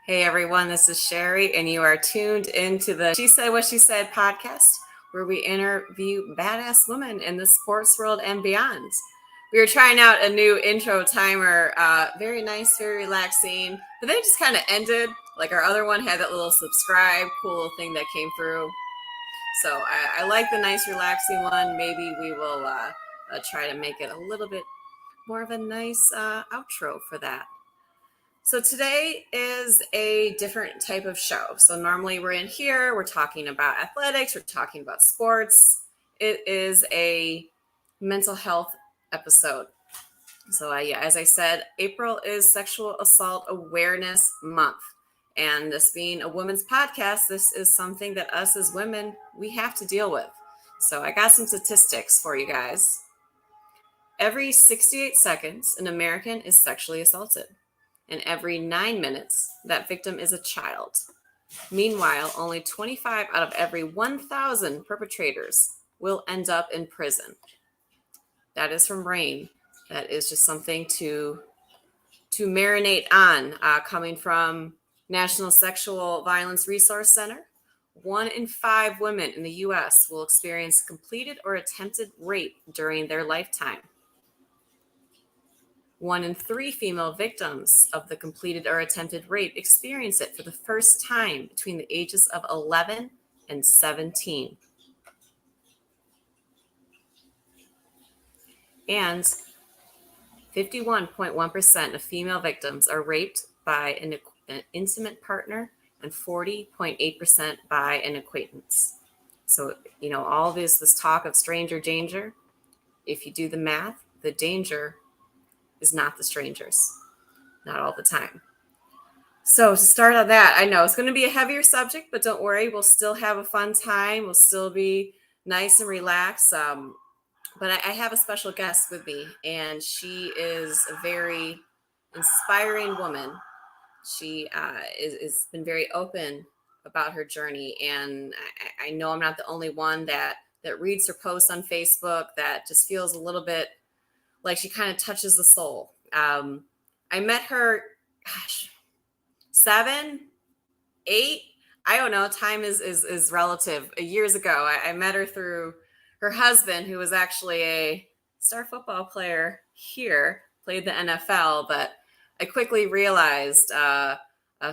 Hey everyone, this is Sherry, and you are tuned into the She Said What She Said podcast, where we interview badass women in the sports world and beyond. We were trying out a new intro timer, very nice, very relaxing, but then it just kind of ended. Like our other one had that little subscribe, cool little thing that came through. So I like the nice, relaxing one. Maybe we will try to make it a little bit more of a nice outro for that. So today is a different type of show. So normally we're in here, we're talking about athletics, we're talking about sports. It is a mental health episode. So as I said, April is Sexual Assault Awareness Month. And this being a women's podcast, this is something that us as women, we have to deal with. So I got some statistics for you guys. Every 68 seconds, an American is sexually assaulted. And every 9 minutes, that victim is a child. Meanwhile, only 25 out of every 1,000 perpetrators will end up in prison. That is from RAIN. That is just something to marinate on, coming from National Sexual Violence Resource Center. 1 in 5 women in the U.S. will experience completed or attempted rape during their lifetime. 1 in 3 female victims of the completed or attempted rape experience it for the first time between the ages of 11 and 17. And 51.1% of female victims are raped by an intimate partner and 40.8% by an acquaintance. So, all this talk of stranger danger, if you do the math, the danger is not the strangers, not all the time. So to start on that, I know it's going to be a heavier subject, but don't worry, we'll still have a fun time. We'll still be nice and relaxed. But I have a special guest with me, and she is a very inspiring woman. She is been very open about her journey, and I know I'm not the only one that reads her posts on Facebook that just feels a little bit like she kind of touches the soul. I met her, 7, 8, I don't know. Time is relative. Years ago, I met her through her husband, who was actually a star football player here, played the NFL, but I quickly realized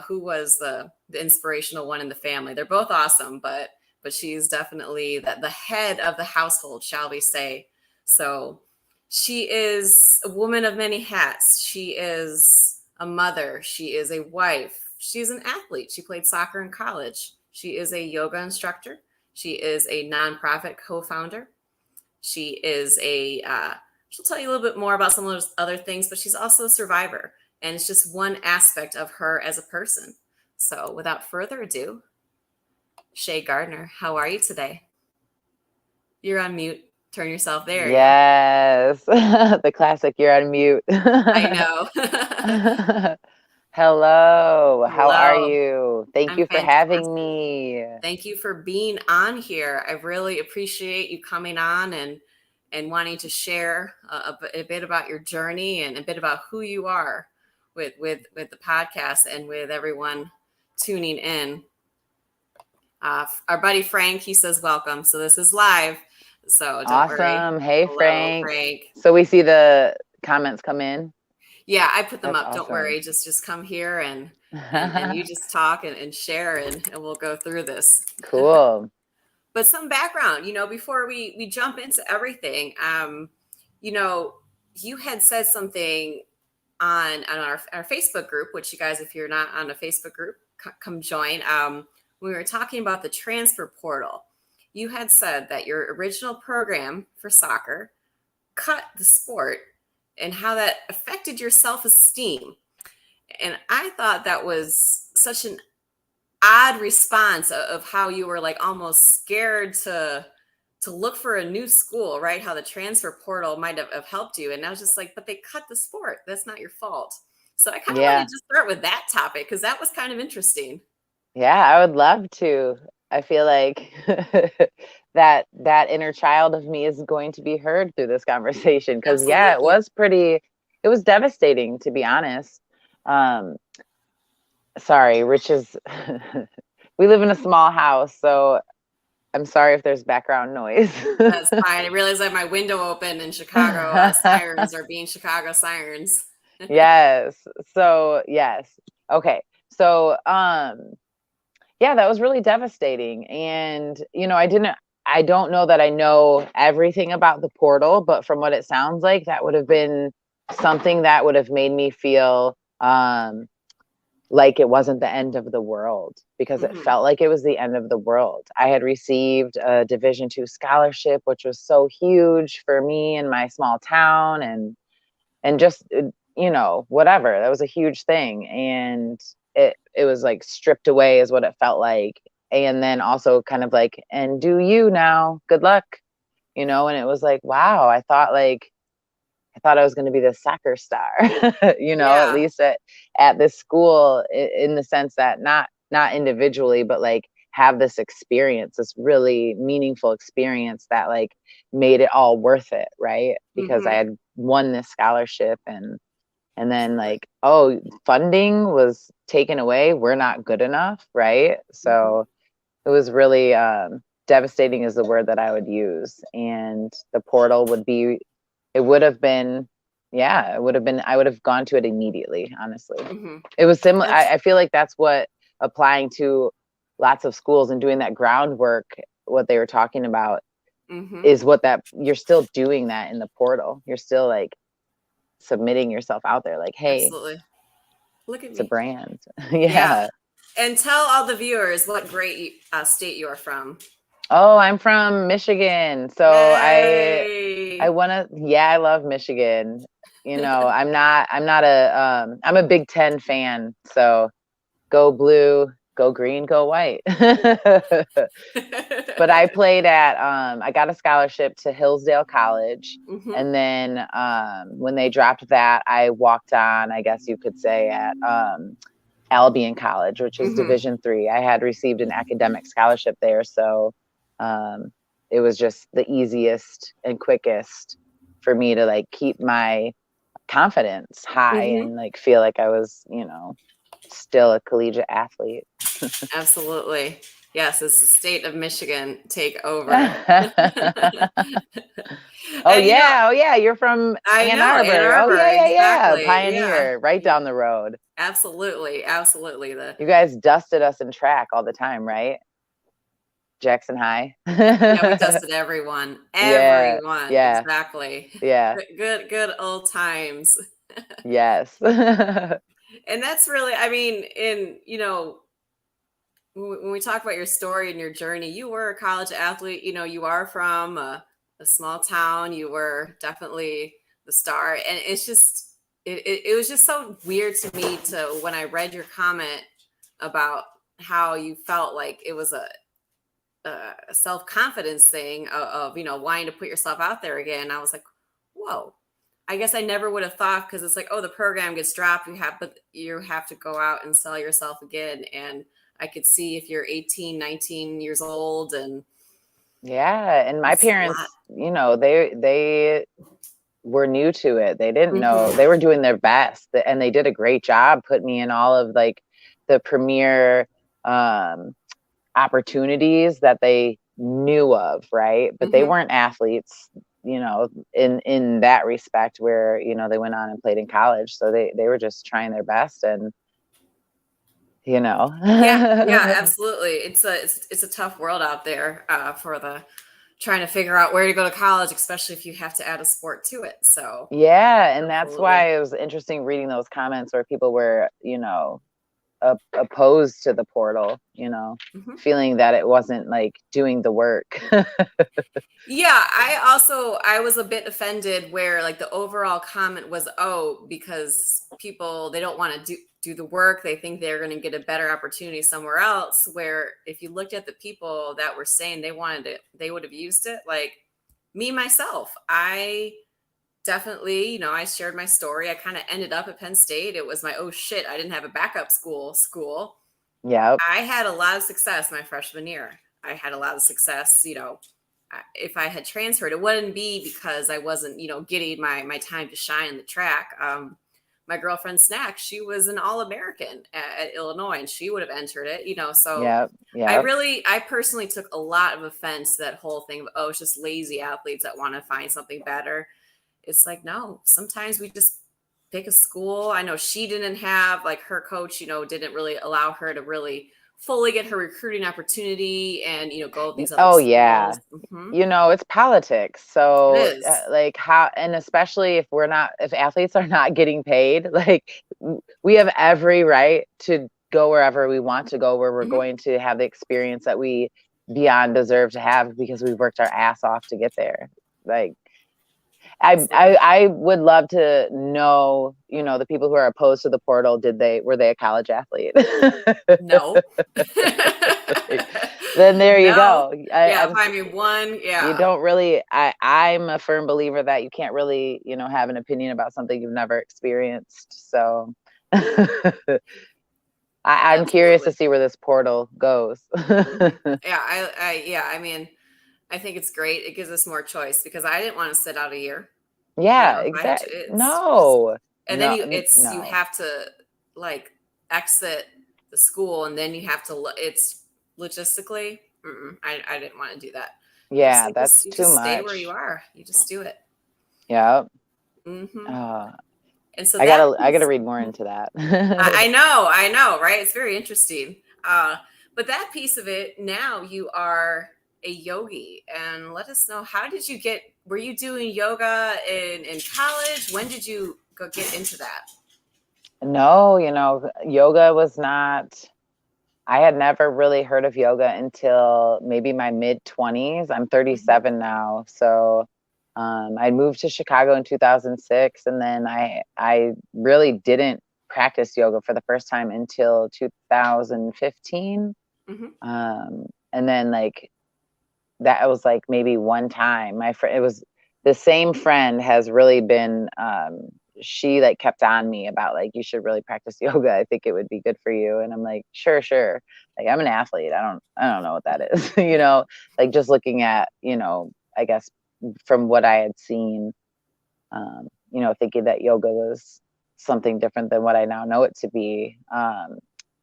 who was the inspirational one in the family. They're both awesome, but she's definitely the head of the household, shall we say. So she is a woman of many hats. She is a mother. She is a wife. She's an athlete. She played soccer in college. She is a yoga instructor. She is a nonprofit co-founder. She is she'll tell you a little bit more about some of those other things, but she's also a survivor. And it's just one aspect of her as a person. So without further ado, Shea Gardner, how are you today? You're on mute. Turn yourself there. Yes. The classic, you're on mute. I know. Hello. How are Hello. you? Thank I'm you for fantastic. having me. Thank you for being on here. I really appreciate you coming on and wanting to share a bit about your journey and a bit about who you are with the podcast and with everyone tuning in. Our buddy Frank, he says welcome. So this is live. So don't worry. Awesome. Hey, Hello, Frank. Frank. So we see the comments come in. Yeah, I put them That's up. Don't awesome. worry. Just come here and you just talk and share and we'll go through this. Cool. But some background, before we jump into everything, you know, you had said something on our Facebook group, which you guys, if you're not on a Facebook group, come join. We were talking about the transfer portal. You had said that your original program for soccer cut the sport and how that affected your self-esteem. And I thought that was such an odd response of how you were like almost scared to look for a new school, right? How the transfer portal might have helped you. And I was just like, but they cut the sport. That's not your fault. So I kind of wanted Yeah. to just start with that topic because that was kind of interesting. Yeah, I would love to. I feel like that inner child of me is going to be heard through this conversation because yeah, Absolutely. it was devastating to be honest. Um, sorry, Rich is we live in a small house, so I'm sorry if there's background noise. That's fine. I realized I have my window open in Chicago. Sirens are being Chicago sirens. Yes. So, yes. Okay. So, yeah, that was really devastating. And, I don't know that I know everything about the portal, but from what it sounds like, that would have been something that would have made me feel like it wasn't the end of the world because it Mm-hmm. felt like it was the end of the world. I had received a Division II scholarship, which was so huge for me in my small town and just whatever, that was a huge thing, and it was like stripped away is what it felt like, and then also kind of like, and do you now, good luck, and it was like, wow, I thought I was going to be the soccer star, at Yeah. least at this school, in the sense that not individually, but like have this experience, this really meaningful experience that like made it all worth it, right? Because I Mm-hmm. had won this scholarship, and then like, oh, funding was taken away. We're not good enough, right? Mm-hmm. So it was really devastating is the word that I would use. And the portal it would have been, yeah, I would have gone to it immediately, honestly. Mm-hmm. It was similar. That's I feel like that's what applying to lots of schools and doing that groundwork, what they were talking about mm-hmm. is what that you're still doing that in the portal. You're still like submitting yourself out there like, hey, Absolutely. Look at it's a me. brand. Yeah. Yeah. And tell all the viewers what great state you are from. Oh, I'm from Michigan. So I Yay. want to, yeah, I love Michigan. I'm a Big Ten fan. So go blue, go green, go white. But I got a scholarship to Hillsdale College. Mm-hmm. And then when they dropped that, I walked on, I guess you could say, at Albion College, which is Mm-hmm. Division III. I had received an academic scholarship there. So it was just the easiest and quickest for me to like keep my confidence high Mm-hmm. and like feel like I was, still a collegiate athlete. Absolutely. Yes, it's the state of Michigan take over. Oh And yeah, oh yeah, you're from I Ann know Ann Arbor. Oh Arbor, yeah, yeah, yeah. exactly. Yeah. Pioneer, right down the road. Absolutely. Absolutely. You guys dusted us in track all the time, right? Jackson High. Yeah, we dusted everyone. Yeah, Everyone. yeah, Exactly. yeah. Good old times. Yes. And that's really, I mean, when we talk about your story and your journey, you were a college athlete, you are from a small town, you were definitely the star. And it's just, it was just so weird to me to when I read your comment about how you felt like it was a self-confidence thing of wanting to put yourself out there again. I was like, whoa, I guess I never would have thought, because it's like, oh, the program gets dropped, but you have to go out and sell yourself again. And I could see if you're 18, 19 years old, and Yeah, and my it's a lot. parents, they were new to it. They didn't know. Mm-hmm. They were doing their best, and they did a great job putting me in all of like the premier opportunities that they knew of, right? But they weren't athletes, you know, in that respect, where, you know, they went on and played in college. So they were just trying their best, and you know. Yeah, absolutely. It's a tough world out there for the trying to figure out where to go to college, especially if you have to add a sport to it. So Yeah, and that's absolutely. why it was interesting reading those comments where people were, you know, opposed to the portal, you know, Mhm. feeling that it wasn't like doing the work. Yeah, I was a bit offended where like the overall comment was, oh, because people they don't want to do the work, they think they're going to get a better opportunity somewhere else. Where if you looked at the people that were saying they wanted it, they would have used it. Like me myself, I definitely, I shared my story. I kind of ended up at Penn State. It was my oh shit, I didn't have a backup school. Yep. I had a lot of success my freshman year. I had a lot of success, if I had transferred, it wouldn't be because I wasn't, getting my time to shine in the track. My girlfriend Snack, she was an All-American at Illinois, and she would have entered it, So Yep. Yep. I personally took a lot of offense to that whole thing of, oh, it's just lazy athletes that want to find something better. It's like, no, sometimes we just pick a school. I know she didn't have, like, her coach, didn't really allow her to really fully get her recruiting opportunity and, go to these other Oh yeah. schools. Hmm. You know, it's politics. It So is. like how, and especially if athletes are not getting paid, like we have every right to go wherever we want to go, where we're Hmm. going to have the experience that we beyond deserve to have because we've worked our ass off to get there. Like Absolutely. I would love to know, you know, the people who are opposed to the portal, were they a college athlete? No. Then there you No. go. Yeah, find me one. You Yeah. don't really, I'm a firm believer that you can't really, you know, have an opinion about something you've never experienced. So I'm curious to Absolutely. see where this portal goes. Hmm. Yeah, I mean, I think it's great. It gives us more choice because I didn't want to sit out a year. Yeah, If I had to, exactly. it's just, No, and then you no. have to like exit the school, and then you have to, it's logistically, I didn't want to do that. So Yeah, that's you too just stay where you much. are. You just do it. Yeah. Hmm. Uh, And so that I gotta piece, read more into that. I know, right? It's very interesting. But that piece of it, now you are a yogi, and let us know, how did you were you doing yoga in college? When did you go get into that? No, you know, yoga was not, I had never really heard of yoga until maybe my mid 20s. I'm Hmm. 37 now. So I moved to Chicago in 2006, and then I really didn't practice yoga for the first time until 2015. Hmm. And then like that was like maybe one time. My friend, it was the same friend has really been she like kept on me about like you should really practice yoga. I think it would be good for you. And I'm like, sure, sure. Like I'm an athlete. I don't know what that is. You know, like just looking at, you know, I guess from what I had seen, you know, thinking that yoga was something different than what I now know it to be.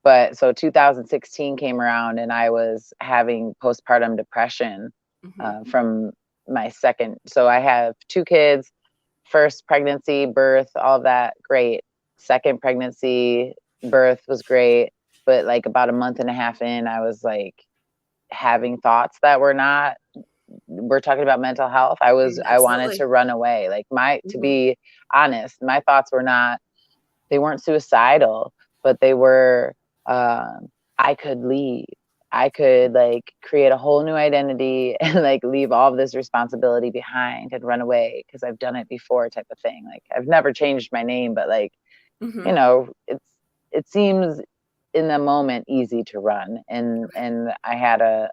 But so 2016 came around, and I was having postpartum depression Hmm. from my second. So I have two kids, first pregnancy, birth, all of that, great. Second pregnancy, birth was great. But like about a month and a half in, I was like having thoughts that were not, we're talking about mental health. I wanted Absolutely. to run away. Like to Hmm. be honest, my thoughts were not, they weren't suicidal, but they were, I could leave. I could like create a whole new identity and like leave all of this responsibility behind and run away because I've done it before, type of thing. Like I've never changed my name, but like, you Hmm. know, it seems in the moment easy to run. And I had a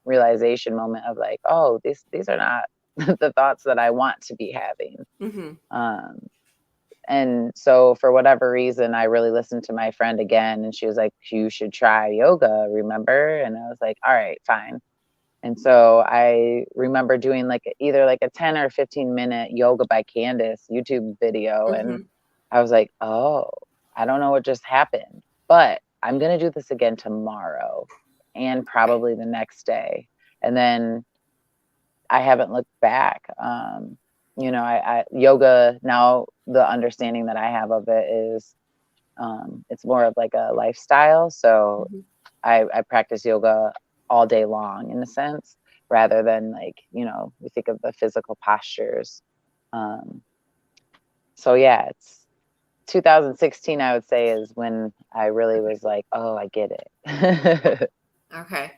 realization moment of like, oh, these are not the thoughts that I want to be having. Hmm. Um, and so for whatever reason, I really listened to my friend again, and she was like, you should try yoga, remember? And I was like, all right, fine. And so I remember doing like either like a 10 or 15-minute yoga by Candace YouTube video. And Hmm. I was like, oh, I don't know what just happened, but I'm going to do this again tomorrow and Right. probably the next day. And then I haven't looked back. Yoga now, the understanding that I have of it is, it's more of like a lifestyle. So Mm-hmm. I practice yoga all day long in a sense, rather than like, we think of the physical postures. So yeah, it's 2016, I would say, is when I really was like, oh, I get it. Okay.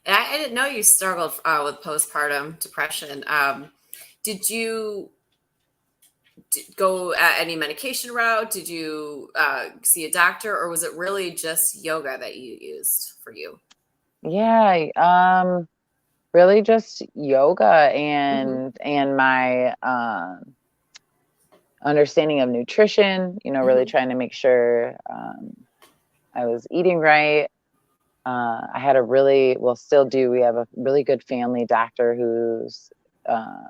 And I didn't know you struggled with postpartum depression. Did you go any medication route? Did you see a doctor, or was it really just yoga that you used for you? Yeah, really just yoga Mm-hmm. and my understanding of nutrition, really Mm-hmm. trying to make sure I was eating right. I had still do. We have a really good family doctor who's, um,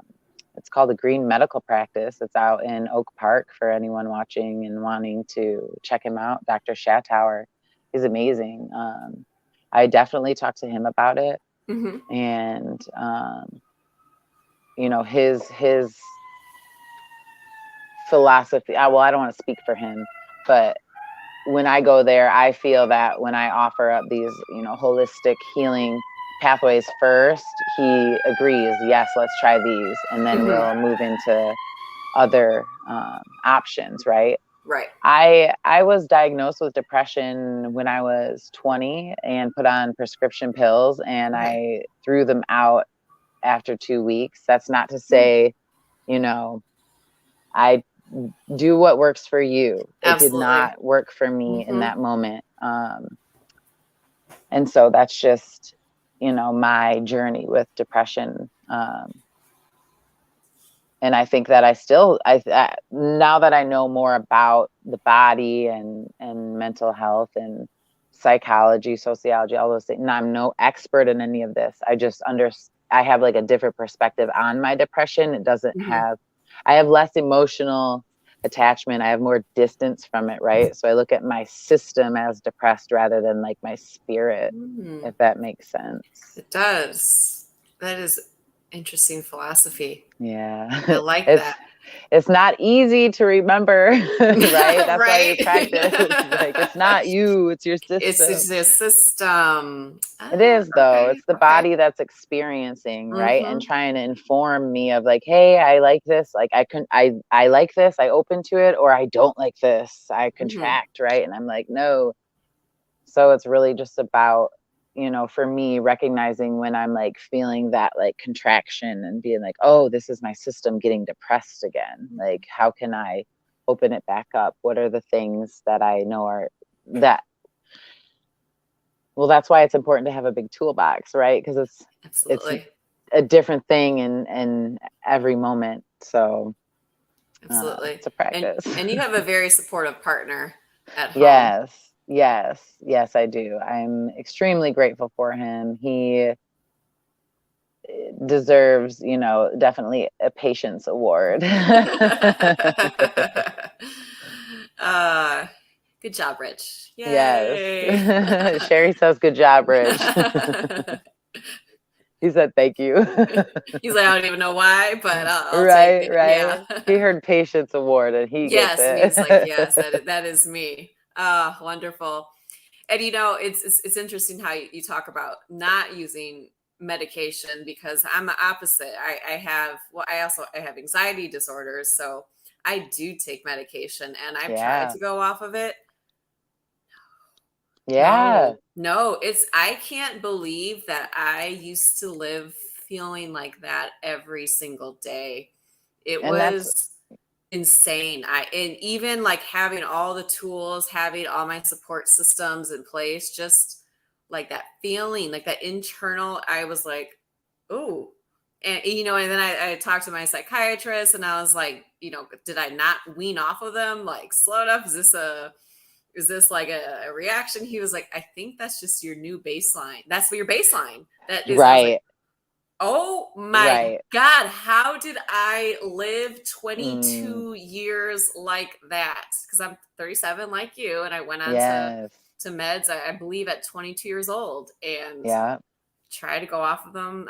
it's called the Green Medical Practice. It's out in Oak Park for anyone watching and wanting to check him out. Dr. Shattower is amazing. I definitely talked to him about it. Mm-hmm. And, his philosophy, well, I don't want to speak for him, but when I go there, I feel that when I offer up these, holistic healing pathways first, he agrees, yes, let's try these. And then Mm-hmm. we'll move into other options, right? Right. I was diagnosed with depression when I was 20 and put on prescription pills, and Okay. I threw them out after 2 weeks. That's not to Hmm. say, you know, I do what works for you. It did Absolutely. not work for me in Mm-hmm. that moment. And so that's just, my journey with depression. And I think that now that I know more about the body and mental health and psychology, sociology, all those things, and I'm no expert in any of this. I have like a different perspective on my depression. Mm-hmm. I have less emotional attachment. I have more distance from it, right? So I look at my system as depressed rather than like my spirit, Mm-hmm. if that makes sense. It does. That is interesting philosophy. I Yeah. like It's that. it's not easy to remember, right? That's why we Right? practice. Like, it's not you, it's your It's system. a system. It Ah, is, though. okay. It's the Okay. body that's experiencing, right? And Mm-hmm. trying to inform me of like, hey, I like this. Like, I like this. I open to it, or I don't like this. I Mm-hmm. contract, right? And I'm like, no. So it's really just about, for me, recognizing when I'm like feeling that like contraction and being like, oh, this is my system getting depressed again. Like, how can I open it back up? What are the things that I know are that well, that's why it's important to have a big toolbox, right? Because it's Absolutely. a different thing in every moment. So Absolutely. it's a And practice. and you have a very supportive partner at home. Yes, I do. I'm extremely grateful for him. He deserves, definitely a patience award. uh, good job, Rich. Yes. Yay. Sherry says, good job, Rich. He said, thank you. He's like, I don't even know why, but I'll take Right, it. Yeah. right. He heard patience award and he gets Yes, and he's like, yes, it. that is me. Wonderful. And it's interesting how you talk about not using medication, because I'm the opposite. I have anxiety disorders, so I do take medication, and I've tried Yeah. to go off of it. Yeah. No, I can't believe that I used to live feeling like that every single day. It And that's was insane. And even like having all the tools, having all my support systems in place, just like that feeling, like that internal, I was like, oh. And then I talked to my psychiatrist, and I was like, did I not wean off of them? Like, slow enough? Is this like a reaction? He was like, I think that's just your new baseline. That's your baseline. That is, I was like, right. oh my Right. God, how did I live Mm, 22 years like that? Because I'm 37 like you, and I went on to yes. meds, I believe, at 22 years old. And Yeah. try to go off of them.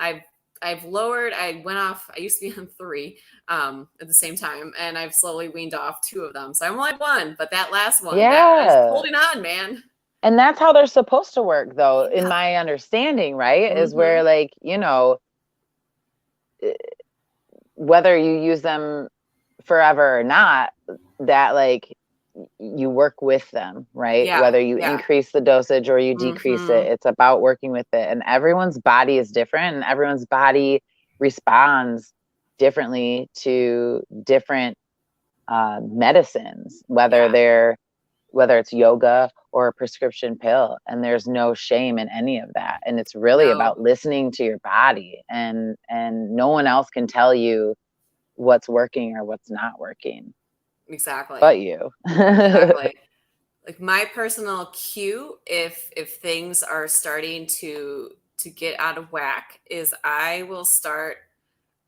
I've lowered. I went off. I used to be on 3 at the same time, and I've slowly weaned off 2 of them. So I'm only 1, but that last one, that is Yeah. holding on, man. And that's how they're supposed to work, though, in Yeah. my understanding, right? Is Mm-hmm. where, like, whether you use them forever or not, that like you work with them, right? Yeah. Whether you Yeah. increase the dosage or you decrease it, Mm-hmm. it's about working with it. And everyone's body is different, and everyone's body responds differently to different medicines, whether it's yoga or a prescription pill. And there's no shame in any of that. And it's really No. about listening to your body, and no one else can tell you what's working or what's not working. Exactly. But you. Exactly. Like my personal cue, if things are starting to get out of whack, is I will start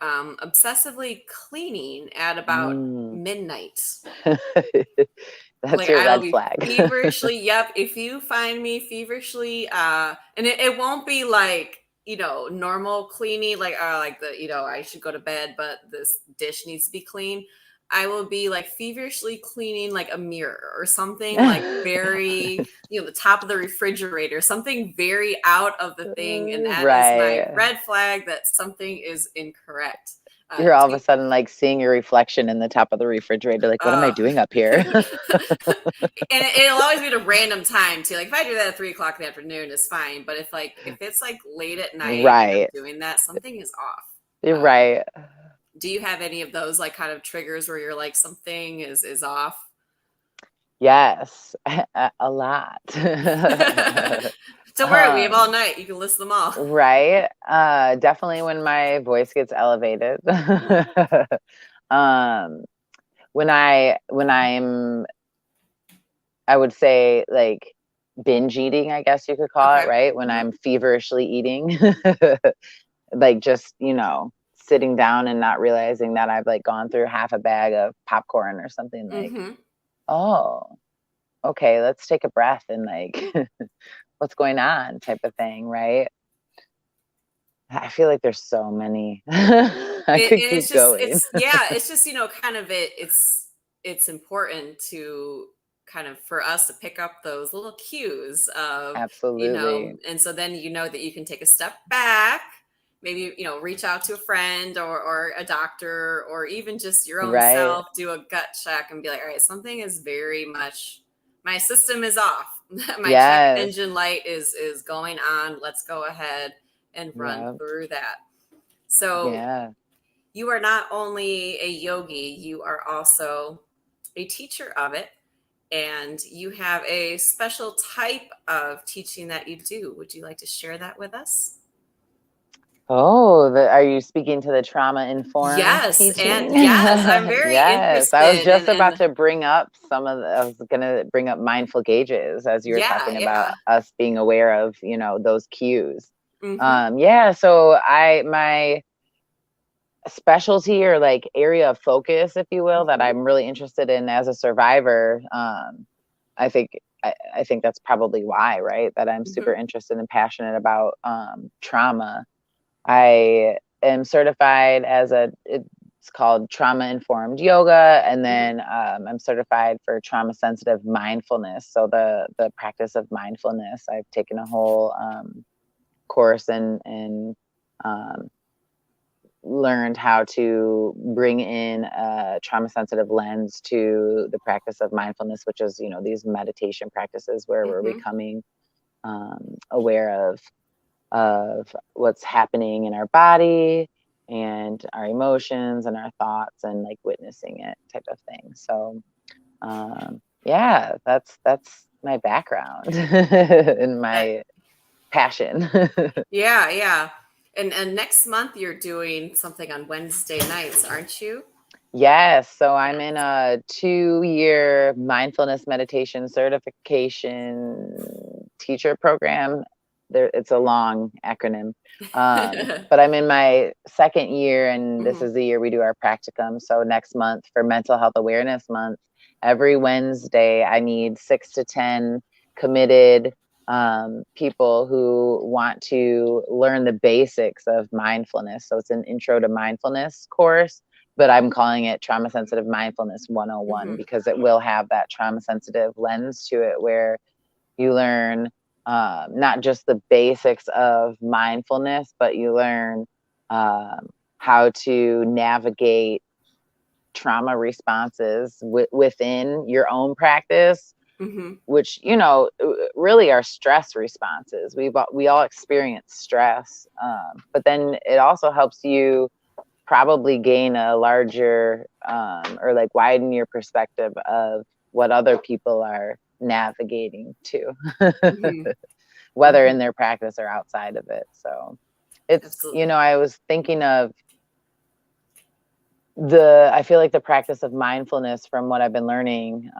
obsessively cleaning at about midnight. That's Like your I will red be flag. feverishly, yep. If you find me feverishly, and it won't be like, normal cleaning, like I should go to bed, but this dish needs to be clean. I will be like feverishly cleaning like a mirror or something like very, the top of the refrigerator, something very out of the thing. And that is my Right. red flag that something is incorrect. You're all of a sudden like seeing your reflection in the top of the refrigerator. Like, what am I doing up here? And it'll always be at a random time too. Like if I do that at 3:00 in the afternoon, it's fine. But if it's like late at night and I'm Right. doing that, something is off. You're right. Do you have any of those like kind of triggers where you're like something is off? Yes, a lot. Don't worry, we have all night. You can list them all. Right. Definitely when my voice gets elevated. When I'm, I would say like binge eating, I guess you could call it, right? When I'm feverishly eating, like just, sitting down and not realizing that I've like gone through half a bag of popcorn or something, like, oh, okay, let's take a breath and like, what's going on type of thing, right? I feel like there's so many. I could keep going. It's just, kind of it's important to kind of for us to pick up those little cues of, Absolutely. and so then that you can take a step back, maybe, reach out to a friend or a doctor or even just your own self, do a gut check and be like, all right, something is very much, my system is off. My check engine light is going on. Let's go ahead and run through that. So you are not only a yogi, you are also a teacher of it, and you have a special type of teaching that you do. Would you like to share that with us? Oh, are you speaking to the trauma-informed teaching? And yes, I'm very interested. I was just about to bring up I was going to bring up mindful gauges as you were talking about us being aware of, those cues. So my specialty or like area of focus, if you will, that I'm really interested in as a survivor, I think that's probably why, right? That I'm super interested and passionate about trauma. I am certified as it's called trauma informed yoga. And then I'm certified for trauma sensitive mindfulness. So the practice of mindfulness, I've taken a whole course and learned how to bring in a trauma sensitive lens to the practice of mindfulness, which is, these meditation practices where we're becoming aware of what's happening in our body and our emotions and our thoughts and like witnessing it type of thing. So that's my background and my passion. Yeah. And next month you're doing something on Wednesday nights, aren't you? Yes. So I'm in a 2-year mindfulness meditation certification teacher program. It's a long acronym. But I'm in my 2nd year, and this is the year we do our practicum. So next month for Mental Health Awareness Month, every Wednesday I need 6 to 10 committed people who want to learn the basics of mindfulness. So it's an intro to mindfulness course, but I'm calling it Trauma Sensitive Mindfulness 101 because it will have that trauma sensitive lens to it, where you learn not just the basics of mindfulness, but you learn how to navigate trauma responses within your own practice, which, you know, really are stress responses. We all experience stress, but then it also helps you probably gain a larger or like widen your perspective of what other people are navigating too, whether in their practice or outside of it. So it's, Absolutely. you know, I was thinking of I feel like the practice of mindfulness, from what I've been learning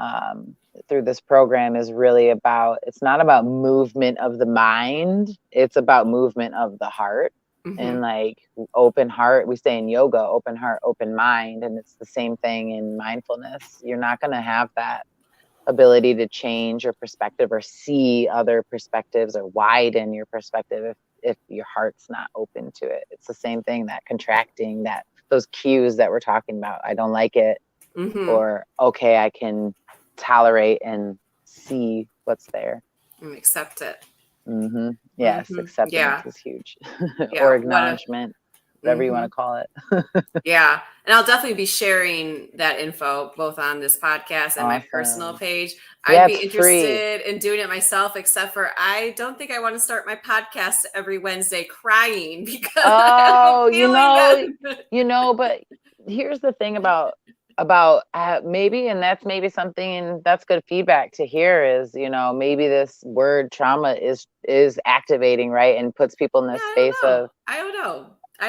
through this program, is really about, it's not about movement of the mind, it's about movement of the heart. And like open heart, we say in yoga, open heart, open mind. And it's the same thing in mindfulness. You're not going to have that ability to change your perspective or see other perspectives or widen your perspective if your heart's not open to it. It's the same thing, that contracting, that those cues that we're talking about. I don't like it, or okay, I can tolerate and see what's there and accept it. Yes, acceptance is huge. Or acknowledgement, whatever you want to call it. Yeah. And I'll definitely be sharing that info both on this podcast and my personal page. I'd be interested in doing it myself, except for I don't think I want to start my podcast every Wednesday crying because you know, but here's the thing about maybe, and that's maybe something that's good feedback to hear, is, you know, maybe this word trauma is activating, right, and puts people in this space of, I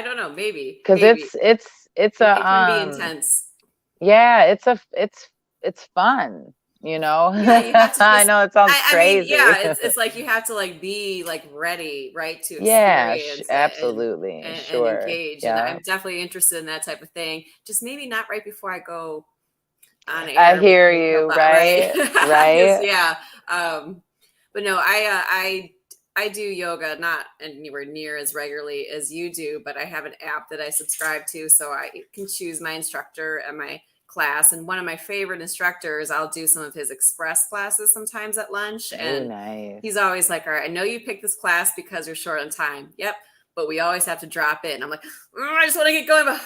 don't know, maybe because it's it can be intense. Yeah, it's fun, you know. Yeah, you have to just, I know it sounds crazy. I mean, yeah, it's like you have to like be like ready, right, to Yeah, experience it absolutely, and sure, engage. And yeah. I'm definitely interested in that type of thing. Just maybe not right before I go on I air hear because you, that, right? right, 'Cause, right. yeah. But no, I do yoga not anywhere near as regularly as you do, but I have an app that I subscribe to, so I can choose my instructor and my class. And one of my favorite instructors, I'll do some of his express classes sometimes at lunch. Oh, And nice. he's always like, all right, I know you picked this class because you're short on time. Yep. But we always have to drop in. I'm like, I just want to get going. But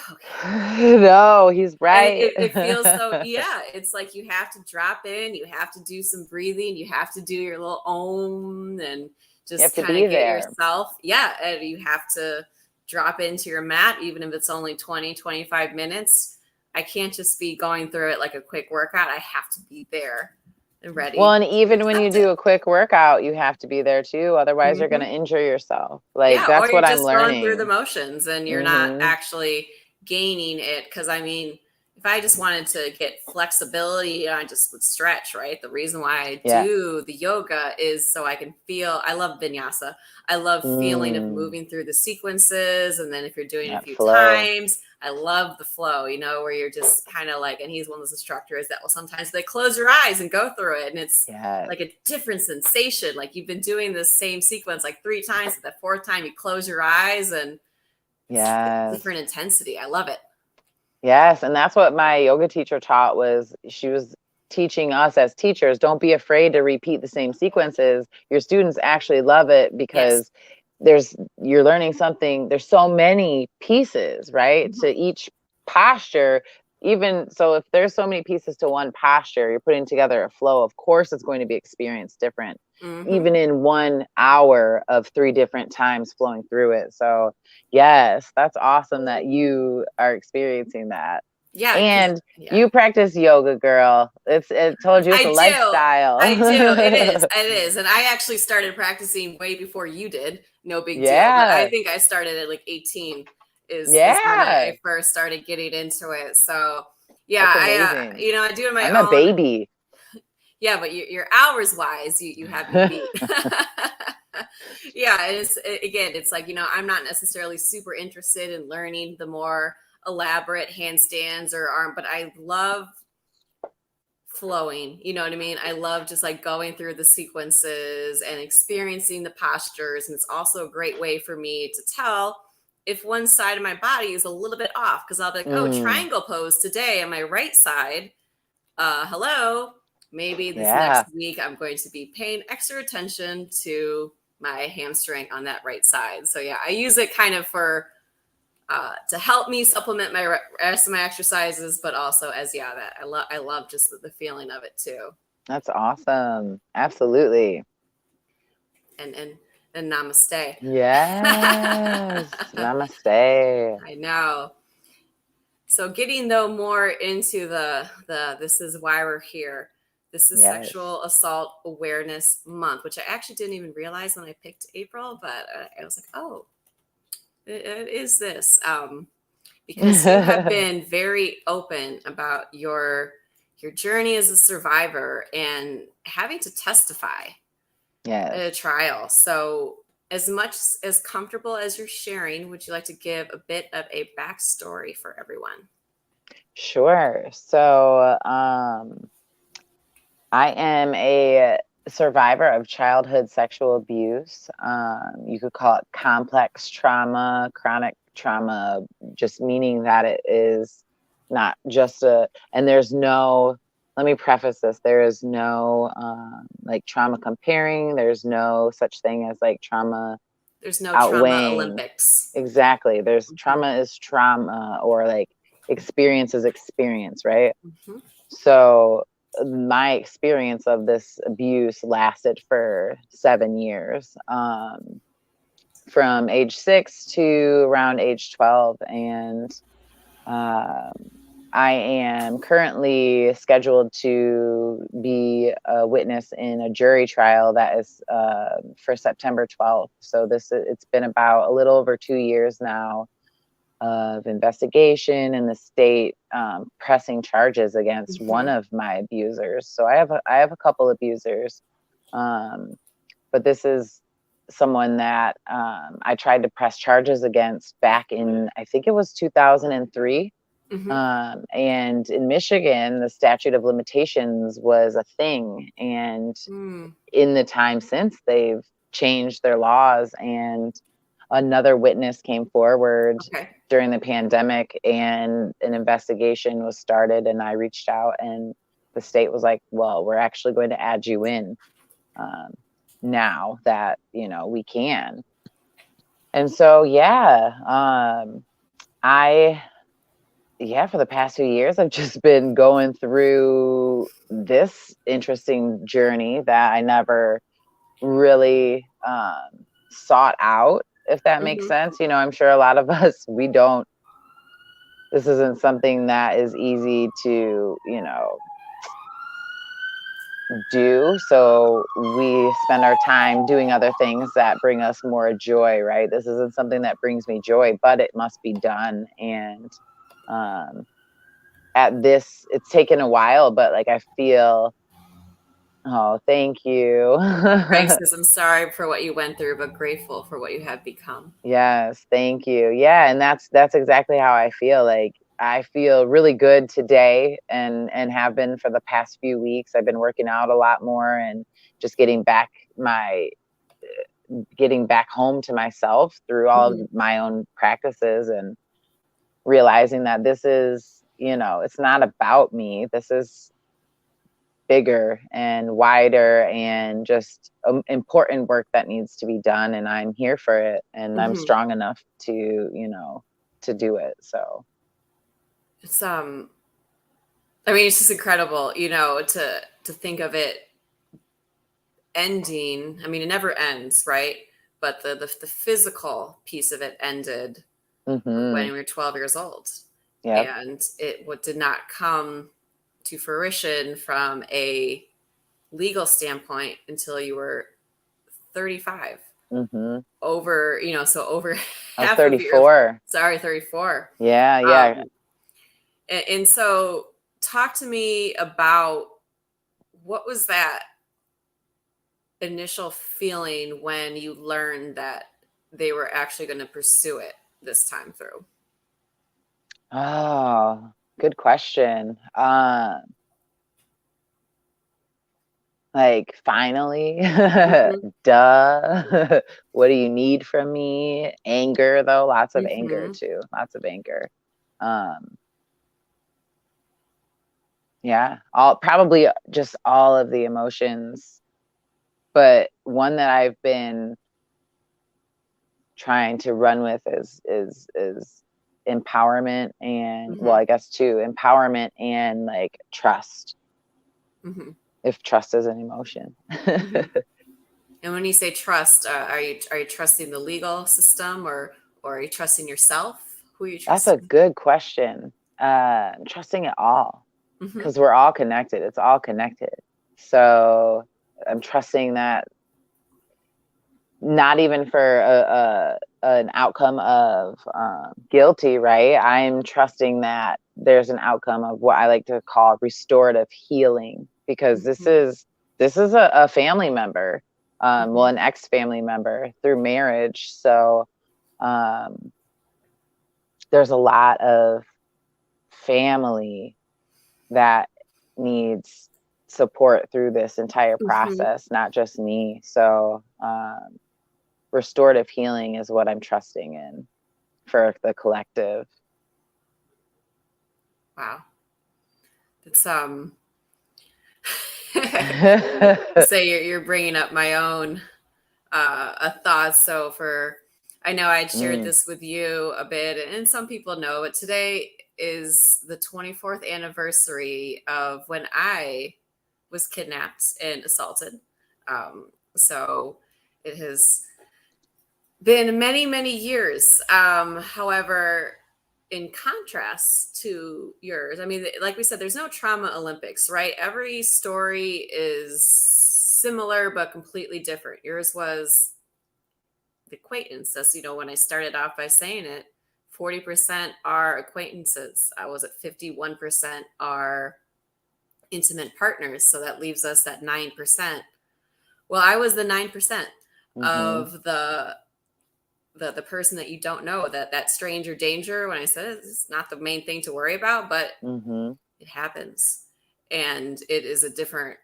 okay. No, he's right. And it feels so, yeah, it's like you have to drop in, you have to do some breathing, you have to do your little om and just kind of get yourself. Yeah. And you have to drop into your mat, even if it's only 20, 25 minutes. I can't just be going through it like a quick workout. I have to be there and ready. Well, and even when you do a quick workout, you have to be there too. Otherwise, you're going to injure yourself. Like, that's or you're what I'm just going through the learning. motions and you're not actually gaining it. Because I mean, if I just wanted to get flexibility, I just would stretch, right? The reason why I do the yoga is so I can feel. I love vinyasa. I love feeling of moving through the sequences. And then if you're doing it a few times, I love the flow, you know, where you're just kind of like, and he's one of those instructors that will sometimes they close your eyes and go through it. And it's like a different sensation. Like you've been doing the same sequence like 3 times, but the 4th time you close your eyes and different intensity. I love it. Yes. And that's what my yoga teacher taught, was she was teaching us as teachers, don't be afraid to repeat the same sequences. Your students actually love it because you're learning something. There's so many pieces, right, to each posture. Even so, if there's so many pieces to one posture, you're putting together a flow. Of course, it's going to be experienced different, even in 1 hour of 3 different times flowing through it. So yes, that's awesome that you are experiencing that. Yeah. And you practice yoga, girl. It told you it's a lifestyle. I do. It is. And I actually started practicing way before you did. No big deal. But I think I started at like 18 is when I first started getting into it. So yeah, I do it on my own. I'm a baby. Yeah, but your hours wise, you have me beat. Yeah, it's like, I'm not necessarily super interested in learning the more elaborate handstands or arm, but I love flowing. You know what I mean? I love just like going through the sequences and experiencing the postures. And it's also a great way for me to tell if one side of my body is a little bit off, because I'll be like, oh, triangle pose today on my right side. Hello. Maybe this Yeah. next week I'm going to be paying extra attention to my hamstring on that right side. So yeah, I use it kind of for to help me supplement my rest of my exercises, but also as that I love just the feeling of it too. That's awesome. Absolutely. And namaste. Yes. Namaste. I know. So getting though more into the this is why we're here. This is Yes. Sexual Assault Awareness Month, which I actually didn't even realize when I picked April, but I was like, oh, it is this. Because you have been very open about your journey as a survivor and having to testify at a Yes. trial. So as much as comfortable as you're sharing, would you like to give a bit of a backstory for everyone? Sure. So, I am a survivor of childhood sexual abuse. You could call it complex trauma, chronic trauma, just meaning that it is not just and there's no, let me preface this, there is no like trauma comparing, there's no such thing as like trauma There's no trauma outweighing. Olympics. Exactly. There's trauma is trauma, or like experience is experience, right? Mm-hmm. So my experience of this abuse lasted for 7 years, from age 6 to around age 12. And I am currently scheduled to be a witness in a jury trial that is for September 12th. So it's been about a little over 2 years now of investigation in the state, pressing charges against one of my abusers. So I have a couple abusers, but this is someone that I tried to press charges against back in, I think it was 2003. And in Michigan, the statute of limitations was a thing. And in the time since, they've changed their laws. And another witness came forward during the pandemic, and an investigation was started. And I reached out, and the state was like, well, we're actually going to add you in now that, we can. And so, for the past few years, I've just been going through this interesting journey that I never really sought out, if that makes sense. I'm sure a lot of us, this isn't something that is easy to, do. So we spend our time doing other things that bring us more joy, right? This isn't something that brings me joy, but it must be done. And it's taken a while, but like I feel, oh, thank you. Frank says, I'm sorry for what you went through, but grateful for what you have become. Yes, thank you. Yeah, and that's exactly how I feel. Like I feel really good today, and have been for the past few weeks. I've been working out a lot more and just getting back home to myself through all of my own practices, and realizing that this is, it's not about me. This is bigger and wider, and just important work that needs to be done. And I'm here for it, and I'm strong enough to, to do it. So it's it's just incredible, to think of it ending. I mean, it never ends, right? But the physical piece of it ended when we were 12 years old. Yep. And it did not come to fruition from a legal standpoint until you were 35. Over, so over half 34. 34. Yeah. And so talk to me about what was that initial feeling when you learned that they were actually going to pursue it this time through? Oh, good question. like, finally, Mm-hmm. duh. What do you need from me? Anger, though, lots of anger Mm-hmm. too, lots of anger. Um, yeah, probably just all of the emotions, but one that I've been trying to run with is empowerment and, well, Mm-hmm. I guess two, empowerment and like trust, Mm-hmm. if trust is an emotion. Mm-hmm. And when you say trust, are you trusting the legal system, or are you trusting yourself? Who are you That's a trusting? good question. Trusting it all, Mm-hmm. because we're all connected. It's all connected. So I'm trusting that, not even for an outcome of guilty, right? I'm trusting that there's an outcome of what I like to call restorative healing, because Mm-hmm. this is a family member, well, Mm-hmm. an ex-family member through marriage. So um, there's a lot of family that needs support through this entire Mm-hmm. process, not just me. So restorative healing is what I'm trusting in for the collective. Wow. It's say you're bringing up my own a thought. So I know I'd shared Mm, this with you a bit, and some people know, but today is the 24th anniversary of when I was kidnapped and assaulted. So it has been many, many years. However, in contrast to yours, I mean, like we said, there's no trauma Olympics, right? Every story is similar but completely different. Yours was the acquaintances. When I started off by saying it, 40% are acquaintances. I was at 51% are intimate partners. So that leaves us at 9%. Well, I was the 9% mm-hmm, of the person that you don't know, that stranger danger. When I said it's not the main thing to worry about, but mm-hmm, it happens, and it is a different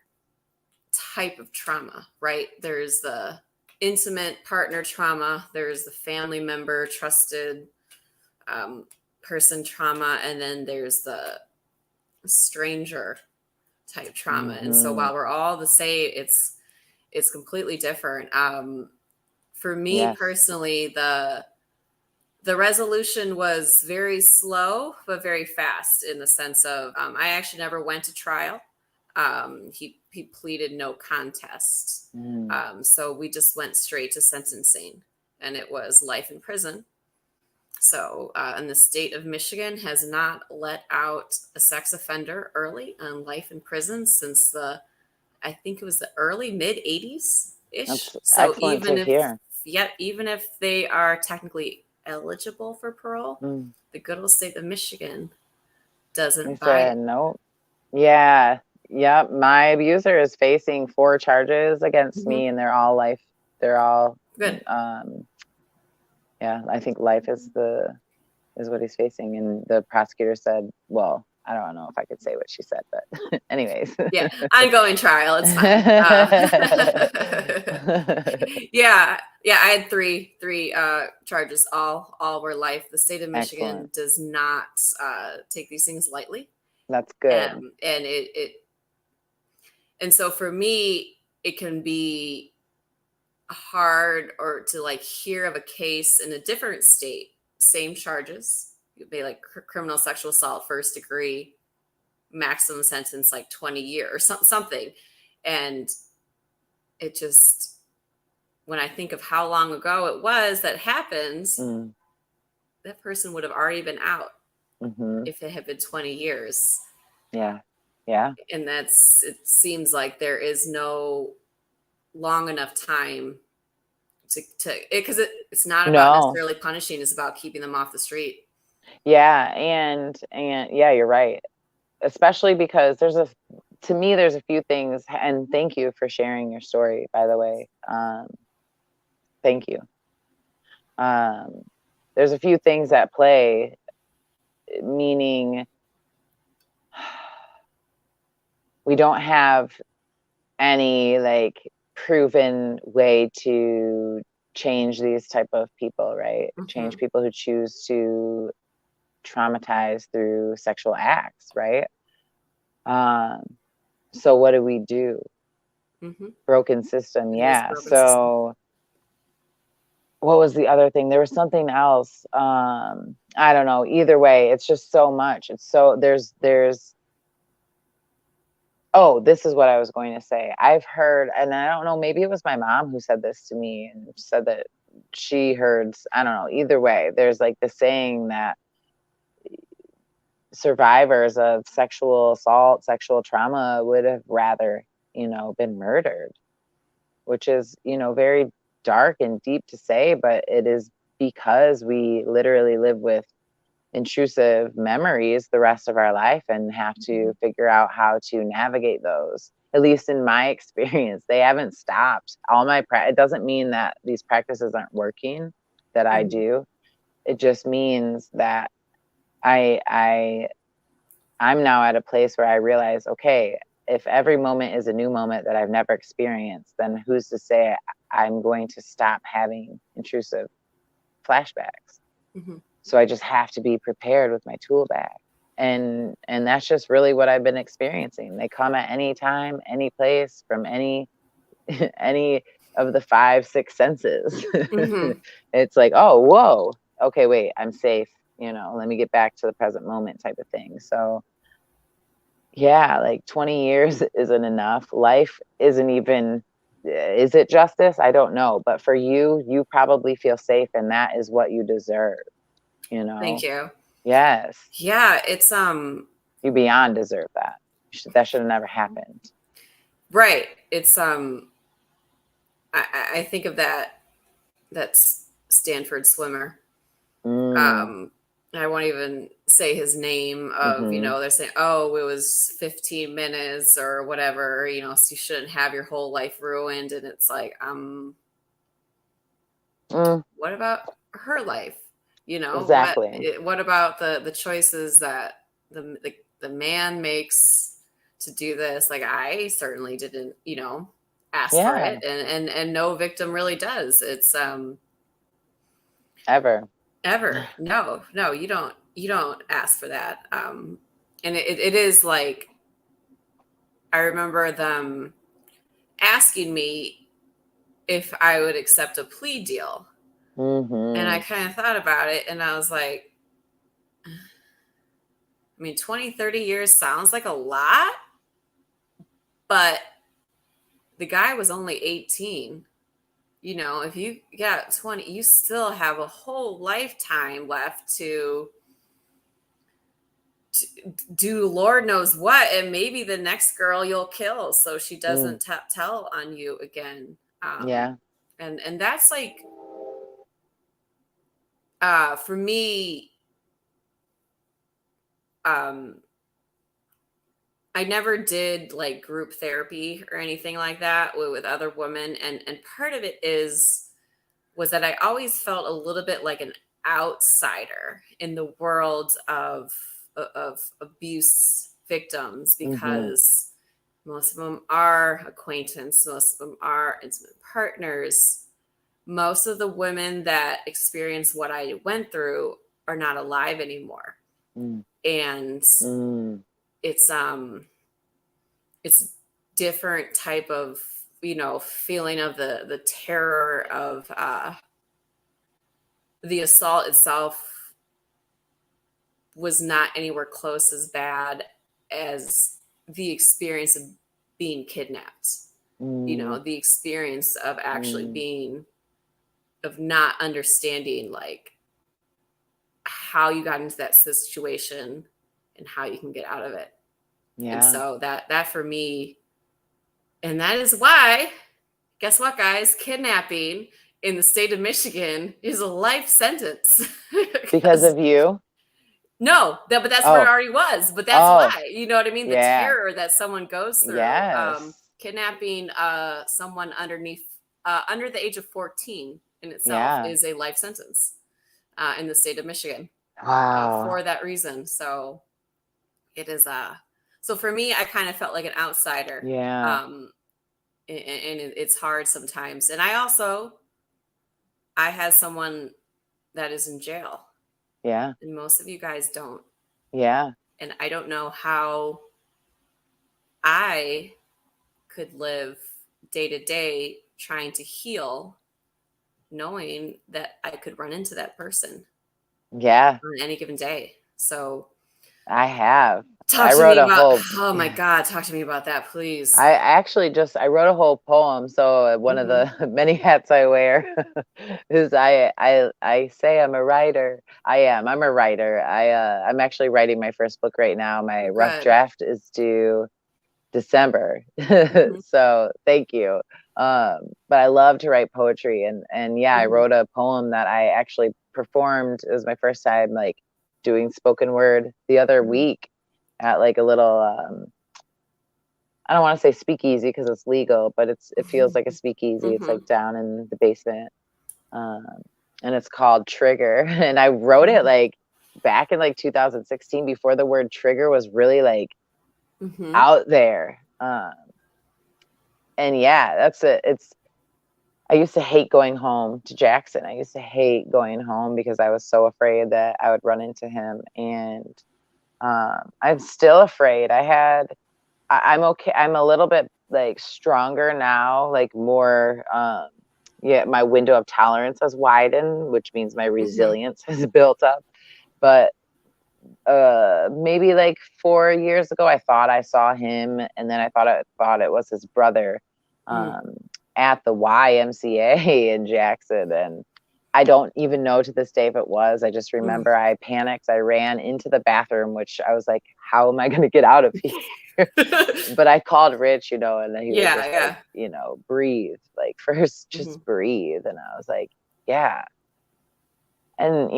type of trauma, right? There's the intimate partner trauma, there's the family member, trusted um, person trauma, and then there's the stranger type trauma. And so mm-hmm. while we're all the same, it's completely different. For me Yes. personally, the resolution was very slow but very fast, in the sense of I actually never went to trial. He pleaded no contest, Mm, so we just went straight to sentencing, and it was life in prison. So, and the state of Michigan has not let out a sex offender early on life in prison since I think it was the early mid 80s ish. that's So excellent to hear. even if they are technically eligible for parole, Mm. the good old state of Michigan They doesn't buy said it. no. Yeah. Yep. My abuser is facing 4 charges against Hmm. me, and they're all life. They're all, Good. um, yeah, I think life is what he's facing. And the prosecutor said, well, I don't know if I could say what she said, but anyways. Yeah, ongoing trial. It's fine. Yeah, yeah. I had three charges. All were life. The state of Michigan Excellent. does not take these things lightly, That's good. and and so for me, it can be hard or to like hear of a case in a different state, same charges. You'd be like criminal sexual assault, first degree, maximum sentence like 20 years or something. And it just, when I think of how long ago it was that happened, Mm, that person would have already been out mm-hmm. if it had been 20 years. Yeah. Yeah. And it seems like there is no long enough time because it's not about No. necessarily punishing, it's about keeping them off the street. Yeah. And yeah, you're right. Especially because to me, there's a few things, and thank you for sharing your story, by the way. Thank you. Um, there's a few things at play, meaning we don't have any like proven way to change these type of people, right? Change people who choose to traumatize through sexual acts, right? So what do we do? Broken system. Yeah. So what was the other thing? There was something else. I don't know. Either way, it's just so much. It's so there's oh, this is what I was going to say. I've heard, and I don't know, maybe it was my mom who said this to me and said that she heard, I don't know, either way, there's like the saying that survivors of sexual assault, sexual trauma would have rather, been murdered, which is, very dark and deep to say, but it is because we literally live with intrusive memories the rest of our life and have to figure out how to navigate those. At least in my experience, they haven't stopped. It doesn't mean that these practices aren't working that I do. It just means that I'm now at a place where I realize, okay, if every moment is a new moment that I've never experienced, then who's to say I'm going to stop having intrusive flashbacks? So I just have to be prepared with my tool bag. And that's just really what I've been experiencing. They come at any time, any place, from any of the 5, 6 senses. It's like, oh, whoa, okay, wait, I'm safe. Let me get back to the present moment type of thing. So yeah, like 20 years isn't enough. Life isn't even, is it justice? I don't know. But for you probably feel safe, and that is what you deserve. Thank you. Yes. Yeah, it's you beyond deserve that. That should have never happened. Right. It's I think of that's Stanford swimmer. I won't even say his name of, they're saying, oh, it was 15 minutes or whatever, so you shouldn't have your whole life ruined. And it's like, what about her life? Exactly. What about the choices that the man makes to do this? Like, I certainly didn't, ask for it. And no victim really does. It's, ever. No, you don't ask for that. And it is like, I remember them asking me if I would accept a plea deal. And I kind of thought about it, and I was like, I mean, 20, 30 years sounds like a lot, but the guy was only 18. If you got 20, you still have a whole lifetime left to do Lord knows what, and maybe the next girl you'll kill so she doesn't tell on you again. And that's like, for me, I never did like group therapy or anything like that with other women, and part of it was that I always felt a little bit like an outsider in the world of abuse victims, because most of them are acquaintance, most of them are intimate partners. Most of the women that experience what I went through are not alive anymore. And it's different type of, feeling of the terror of the assault itself was not anywhere close as bad as the experience of being kidnapped. The experience of actually of not understanding like how you got into that situation and how you can get out of it. And so that for me, and that is why, guess what, guys? Kidnapping in the state of Michigan is a life sentence. Because of you? No, but that's where it already was. But that's why, you know what I mean? The terror that someone goes through. Kidnapping someone under the age of 14 in itself is a life sentence in the state of Michigan. For that reason. So it is so for me, I kind of felt like an outsider. and it's hard sometimes. And I had someone that is in jail, Yeah. and most of you guys don't. Yeah. And I don't know how I could live day to day trying to heal, knowing that I could run into that person Yeah. on any given day. So I have. talk I to wrote me a about, whole oh my God, talk to me about that, please. I actually I wrote a whole poem. So one of Mhm. the many hats I wear is I say I'm a writer. I'm a writer. I'm actually writing my first book right now. My rough Good. draft is due December. Mhm. So thank you. But I love to write poetry, and yeah, I Mhm. wrote a poem that I actually performed. It was my first time like doing spoken word the other Mhm. week at like a little I don't want to say speakeasy because it's legal, but it feels like a speakeasy. It's like Mhm. down in the basement. Um, and it's called Trigger. And I wrote it Mhm. like back in like 2016 before the word trigger was really like Mhm. out there. And yeah, that's it. I used to hate going home to Jackson. I used to hate going home because I was so afraid that I would run into him. And I'm still afraid. I'm okay. I'm a little bit like stronger now, like more, yeah, my window of tolerance has widened, which means my Mhm. resilience has built up. But maybe like 4 years ago, I thought I saw him, and then I thought it was his brother Mm. um, at the YMCA in Jackson, and I don't even know to this day if it was. I just Mm. remember I panicked. I ran into the bathroom, which I was like, "How am I going to get out of here?" But I called Rich, and he was Yeah, just like, yeah. breathe, like first, Mhm. just breathe, and I was like, yeah. And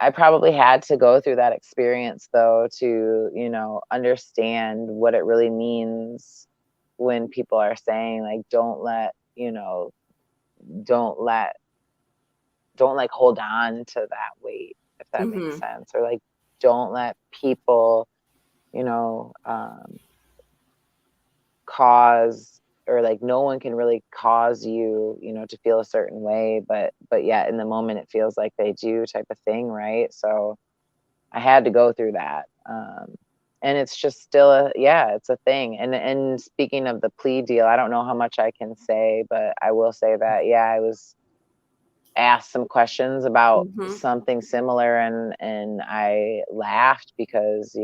I probably had to go through that experience though to understand what it really means when people are saying like don't let don't like hold on to that weight, if that makes Mhm. sense, or like don't let people you know cause, or like no one can really cause you to feel a certain way, but yet in the moment it feels like they do, type of thing, right? So I had to go through that. And it's just still it's a thing. And speaking of the plea deal, I don't know how much I can say, but I will say that, yeah, I was asked some questions about Mhm. something similar, and I laughed because,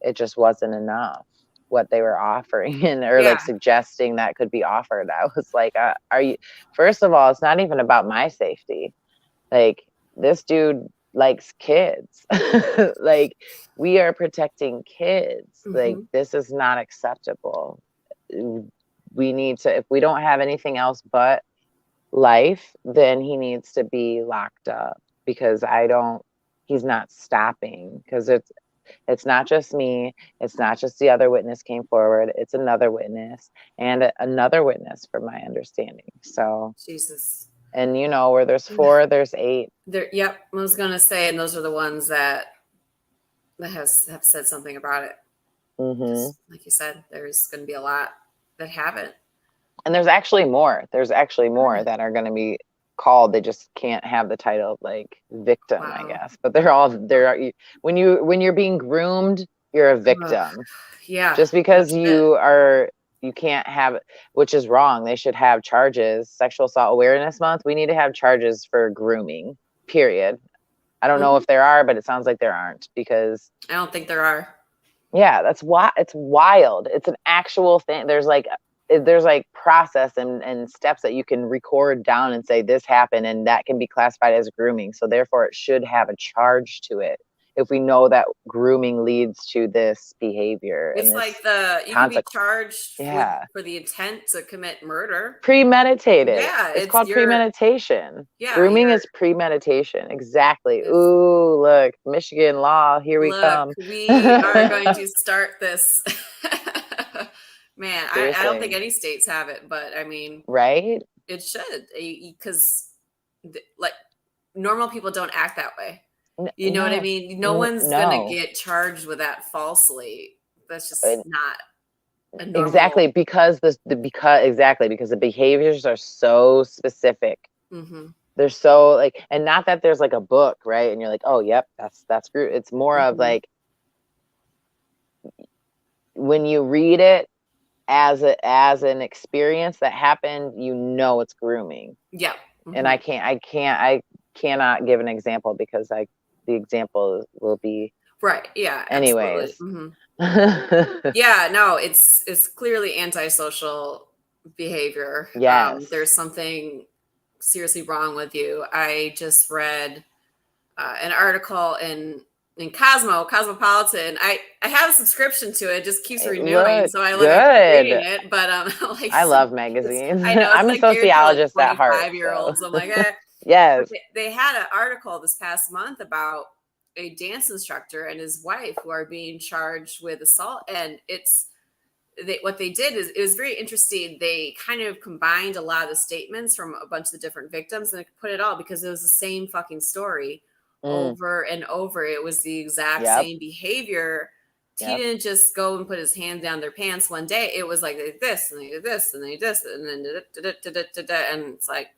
it just wasn't enough what they were offering and or Yeah. like suggesting that could be offered. I was like, are you, first of all, it's not even about my safety. Like, this dude likes kids. Like, we are protecting kids. Like, Mhm. this is not acceptable. We need to, if we don't have anything else but life, then he needs to be locked up, because he's not stopping, because it's not just me, it's not just the other witness came forward, it's another witness and another witness, from my understanding. So, Jesus. and where there's four, there's eight. There, yep. I was gonna say, and those are the ones that have said something about it. Hmm. Just like you said, there's gonna be a lot that haven't. And there's actually more that are going to be called. They just can't have the title of like victim, I Wow. guess. But when you're being groomed, you're a Ugh. victim. Yeah. Just No because shit. you can't have, which is wrong. They should have charges. Sexual Assault Awareness Month, we need to have charges for grooming, period. I don't know Mhm. if there are, but it sounds like there aren't, because I don't think there are. yeah, that's why it's wild. It's an actual thing. There's like process and steps that you can record down and say this happened, and that can be classified as grooming. So therefore it should have a charge to it, if we know that grooming leads to this behavior and It's this like you can be consequence. charged with Yeah. for the intent to commit murder. Premeditated. Yeah, It's it's called your premeditation. yeah, Grooming your is premeditation. Exactly. it's Ooh, look, Michigan law, here we look, come. we are going to start this. Man, I don't think Seriously. any states have it, but I mean, Right? it should, because like normal people don't act that way. You know what I No, mean? No one's gonna no. get charged with that falsely. That's just And not. a Exactly, normal. because because the behaviors are so specific. Mm-hmm. They're so like, and not that there's like a book, right? And you're like, oh, yep, that's group. It's more of Mm-hmm. like when you read it as an experience that happened, you know it's grooming. Yeah. And Mm-hmm. I cannot give an example because the example will be Right. Yeah, absolutely. anyways. Mm-hmm. Yeah, no, it's clearly antisocial behavior. Yes. There's something seriously wrong with you. I just read an article in Cosmopolitan. I have a subscription to it; just keeps renewing, Look so I live after reading good. it. But like, I love it's magazines. I know it's I'm a like geared to like sociologist at heart, 25-year-olds. so I'm like, eh. But yes. they had an article this past month about a dance instructor and his wife who are being charged with assault, and what they did is it was very interesting. They kind of combined a lot of the statements from a bunch of the different victims and put it all because it was the same fucking story Mm, over and over. It was the exact yep. same behavior. He Yep. didn't just go and put his hand down their pants one day. It was like they did this and they did this and they did this and then and it's like,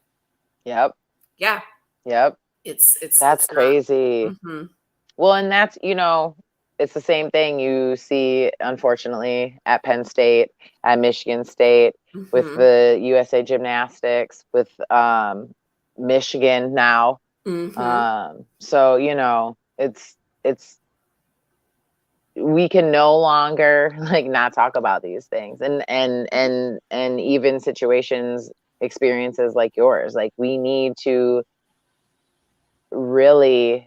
Yep. yeah, Yep. That's it's not. crazy. Mm-hmm. Well, and that's, it's the same thing you see, unfortunately, at Penn State, at Michigan State, with Mm-hmm. the USA Gymnastics, with Michigan now. Mm-hmm. So, it's we can no longer like not talk about these things, and even situations, experiences like yours. Like we need to really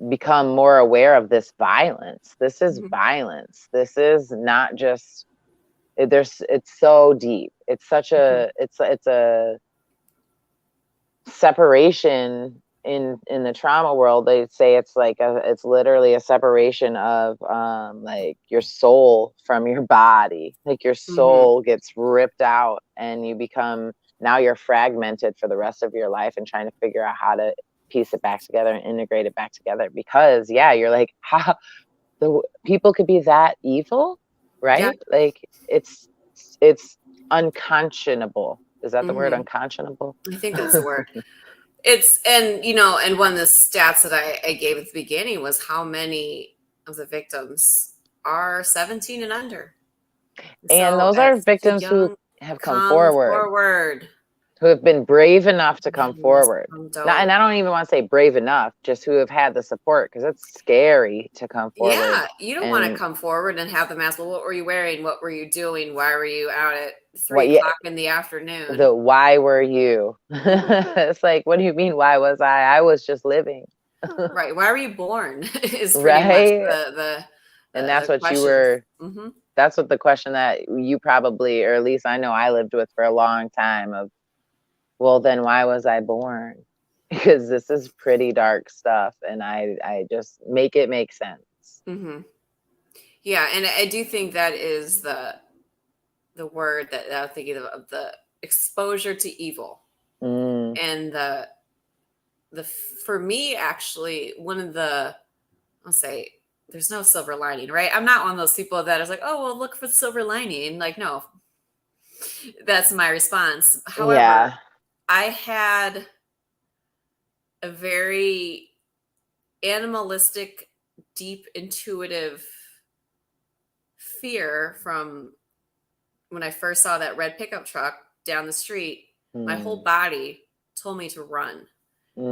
become more aware of this violence. This is Mm-hmm. violence. This is not just it's so deep. It's such Mm-hmm. it's a separation in the trauma world. They say it's like it's literally a separation of like your soul from your body. Like your Mm-hmm. soul gets ripped out and you become, now you're fragmented for the rest of your life and trying to figure out how to piece it back together and integrate it back together, because yeah, you're like, how the people could be that evil, Yeah. right? Like it's unconscionable. Is that the word, Mm-hmm. unconscionable? I think that's the word. It's and one of the stats that I gave at the beginning was how many of the victims are 17 and under. And So those at are such a victims who young, have come come forward, forward. who have been brave enough to come Yes, forward. Not, and dope. I don't even want to say brave enough, just who have had the support, because it's scary to come forward. Yeah, you don't want to And come forward and have them ask, well, what were you wearing? What were you doing? Why were you out at three what, yeah, o'clock in the afternoon? the why were you? Mhm. It's like, what do you mean, why was I? I was just living. Right. Why were you born? Is pretty much Right? And the that's what you questions. were, Hmm. that's what the question that you probably, or at least I know I lived with for a long time of, well, then why was I born? Because this is pretty dark stuff, and I just make it make sense. Hmm. Yeah, and I do think that is the word that I'm thinking of the exposure to evil Mm, and the for me actually one of the I'll say there's no silver lining, right? I'm not one of those people that is like, oh well, look for the silver lining. Like, no, that's my response. However, yeah. I had a very animalistic, deep, intuitive fear from when I first saw that red pickup truck down the street. My whole Mm, body told me to run.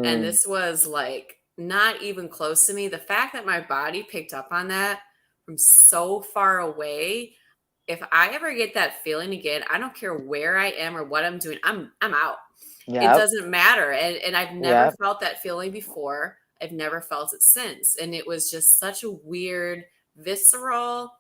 And mm, this was like not even close to me. The fact that my body picked up on that from so far away, if I ever get that feeling again, I don't care where I am or what I'm doing, I'm out. It yep. doesn't matter. And I've never Yep. felt that feeling before. I've never felt it since. And it was just such a weird, visceral,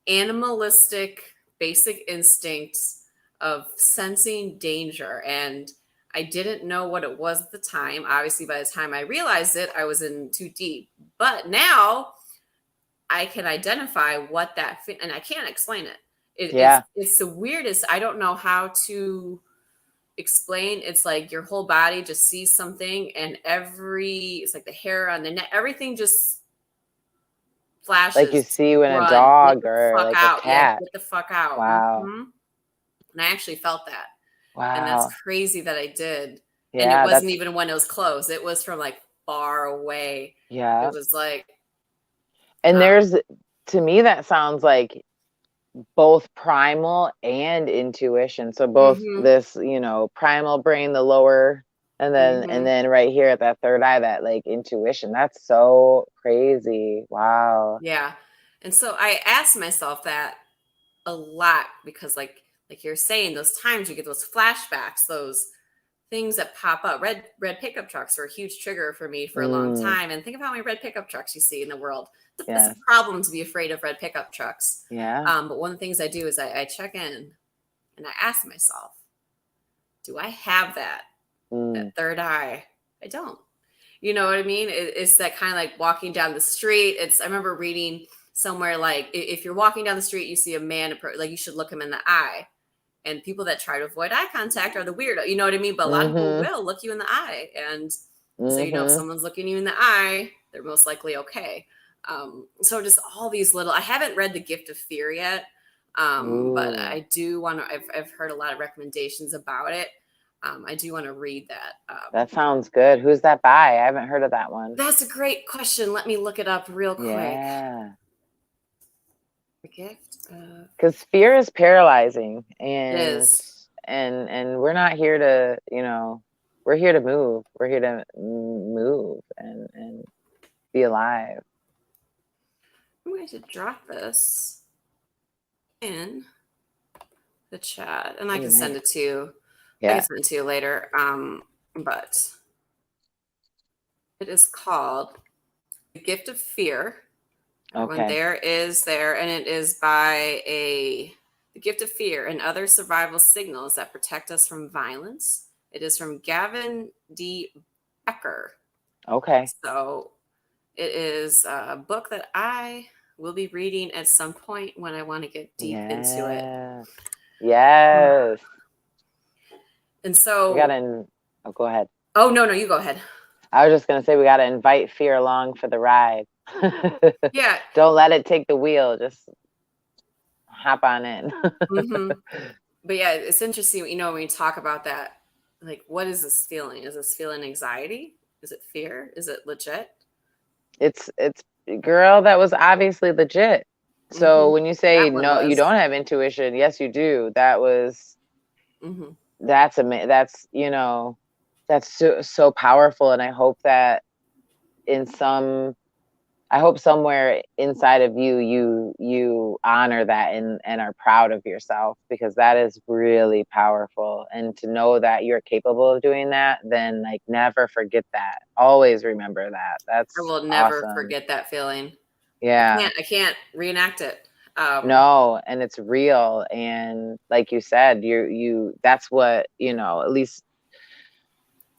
animalistic, basic instincts of sensing danger. And I didn't know what it was at the time. Obviously, by the time I realized it, I was in too deep. But now I can identify what and I can't explain it. Yeah. It's the weirdest. I don't know how to explain. It's like your whole body just sees something, and it's like the hair on the neck, everything just flashes. Like you see when run, a dog get the or fuck like a out. Yeah, cat. get the fuck out. Wow. And I actually felt that. And that's Wow. crazy that I did. And it Yeah, wasn't that's even when it was close. It was from like far away. yeah. It was like, And there's, to me, that sounds like both primal and intuition. So both this, primal brain, the lower, and then right here at that third eye, that like intuition. That's so crazy. Wow. yeah. And so I asked myself that a lot because like you're saying, those times you get those flashbacks, those things that pop up. Red pickup trucks were a huge trigger for me for a long time. And think of how many red pickup trucks you see in the world. It's a problem to be afraid of red pickup trucks. Yeah. But one of the things I do is I check in and I ask myself, do I have that third eye? I don't. You know what I mean? It's that kind of like walking down the street. I remember reading somewhere like if you're walking down the street, you see a man, like you should look him in the eye. And people that try to avoid eye contact are the weirdo. You know what I mean? But a lot of people will look you in the eye. And so, if someone's looking you in the eye, they're most likely okay. So just all these little, I haven't read The Gift of Fear yet. But I do want to, I've heard a lot of recommendations about it. I do want to read that. That sounds good. Who's that by? I haven't heard of that one. That's a great question. Let me look it up real quick. Yeah. The Gift of... Because fear is paralyzing, It is. and we're not here to, we're here to move. We're here to move and be alive. I'm going to drop this in the chat, and I can send it to you. Yeah. I can send it to you later. But it is called The Gift of Fear. Okay. There is there, and it is by The Gift of Fear and Other Survival Signals That Protect Us from Violence. It is from Gavin D. Becker. Okay. So it is a book that I will be reading at some point when I want to get deep into it. Yes. And so we gotta. Oh, go ahead. Oh no, you go ahead. I was just gonna say we gotta invite fear along for the ride. Yeah. Don't let it take the wheel. Just hop on in. But yeah, it's interesting. When you talk about that, like, what is this feeling? Is this feeling anxiety? Is it fear? Is it legit? It's girl, that was obviously legit. So when you say no, you don't have intuition. Yes, you do. That was, that's so powerful. And I hope that I hope somewhere inside of you honor that and are proud of yourself, because that is really powerful. And to know that you're capable of doing that, then like never forget that. Always remember that. That's I will never awesome. forget that feeling. Yeah. I can't reenact it. No, and it's real. And like you said, that's what, at least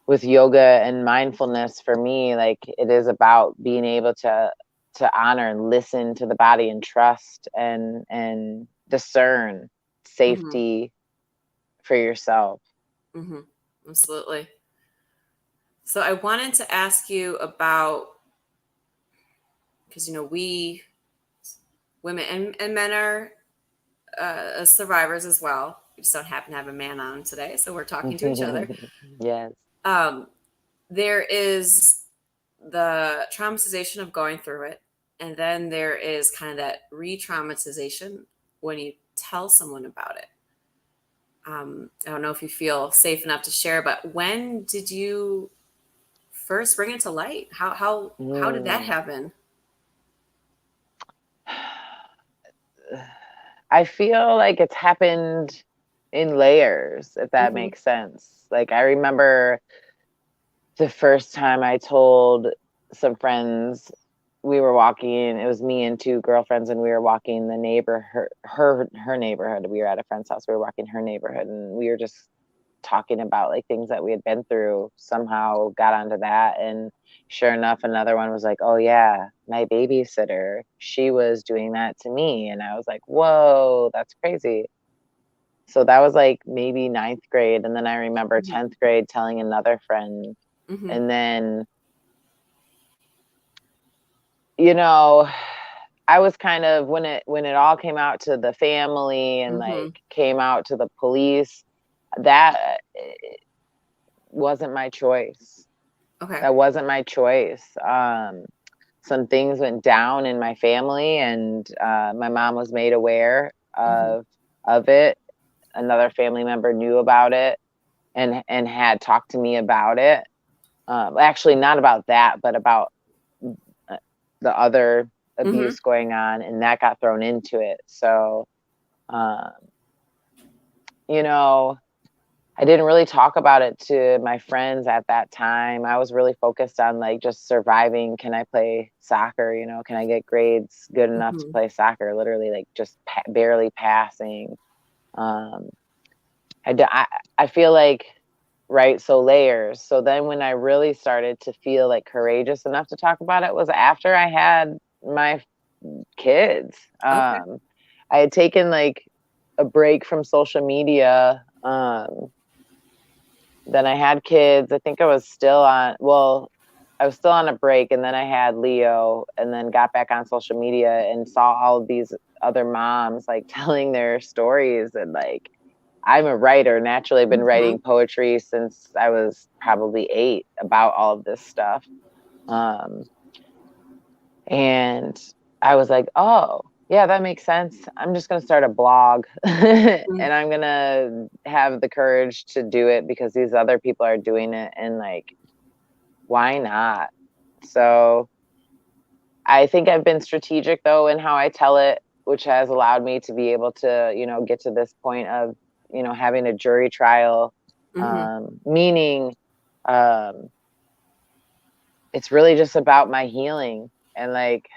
with yoga and mindfulness for me, like it is about being able to honor and listen to the body and trust and discern safety for yourself. Absolutely. So I wanted to ask you about, because we women and men are survivors as well. We just don't happen to have a man on today, so we're talking to each other. Yes. There is the traumatization of going through it, and then there is kind of that re-traumatization when you tell someone about it. I don't know if you feel safe enough to share, but when did you first bring it to light? How did that happen? I feel like it's happened in layers, if that makes sense. Like I remember the first time I told some friends, we were walking, it was me and two girlfriends, and we were walking the neighborhood, her neighborhood. We were at a friend's house. We were walking her neighborhood, and we were just talking about like things that we had been through. Somehow got onto that, and sure enough, another one was like, oh yeah, my babysitter, she was doing that to me. And I was like, whoa, that's crazy. So that was like maybe 9th grade. And then I remember 10th grade telling another friend. And then, I was kind of, when it all came out to the family and Mm-hmm. like came out to the police, that wasn't my choice. Okay. That wasn't my choice. Some things went down in my family, and my mom was made aware Mm-hmm. of it. Another family member knew about it and had talked to me about it. Actually, not about that, but about uh, the other Mm-hmm. abuse going on, and that got thrown into it. So, um, you know, I didn't really talk about it to my friends at that time. I was really focused on like just surviving. Can I play soccer? Can I get grades good enough to Mm-hmm. play soccer? Literally, like just barely passing. Um, I feel like, right. So layers. So then when I really started to feel like courageous enough to talk about it was after I had my kids. Okay. I had taken like a break from social media. Then I had kids. I think I was still on a break, and then I had Leo, and then got back on social media and saw all of these other moms like telling their stories. And like, I'm a writer. Naturally, I've been Mm-hmm. writing poetry since I was probably 8 about all of this stuff. Um, and I was like, oh, yeah, that makes sense. I'm just going to start a blog and I'm going to have the courage to do it because these other people are doing it. And like, why not? So I think I've been strategic though in how I tell it, which has allowed me to be able to, get to this point of, having a jury trial, Mm-hmm. meaning um, it's really just about my healing and like,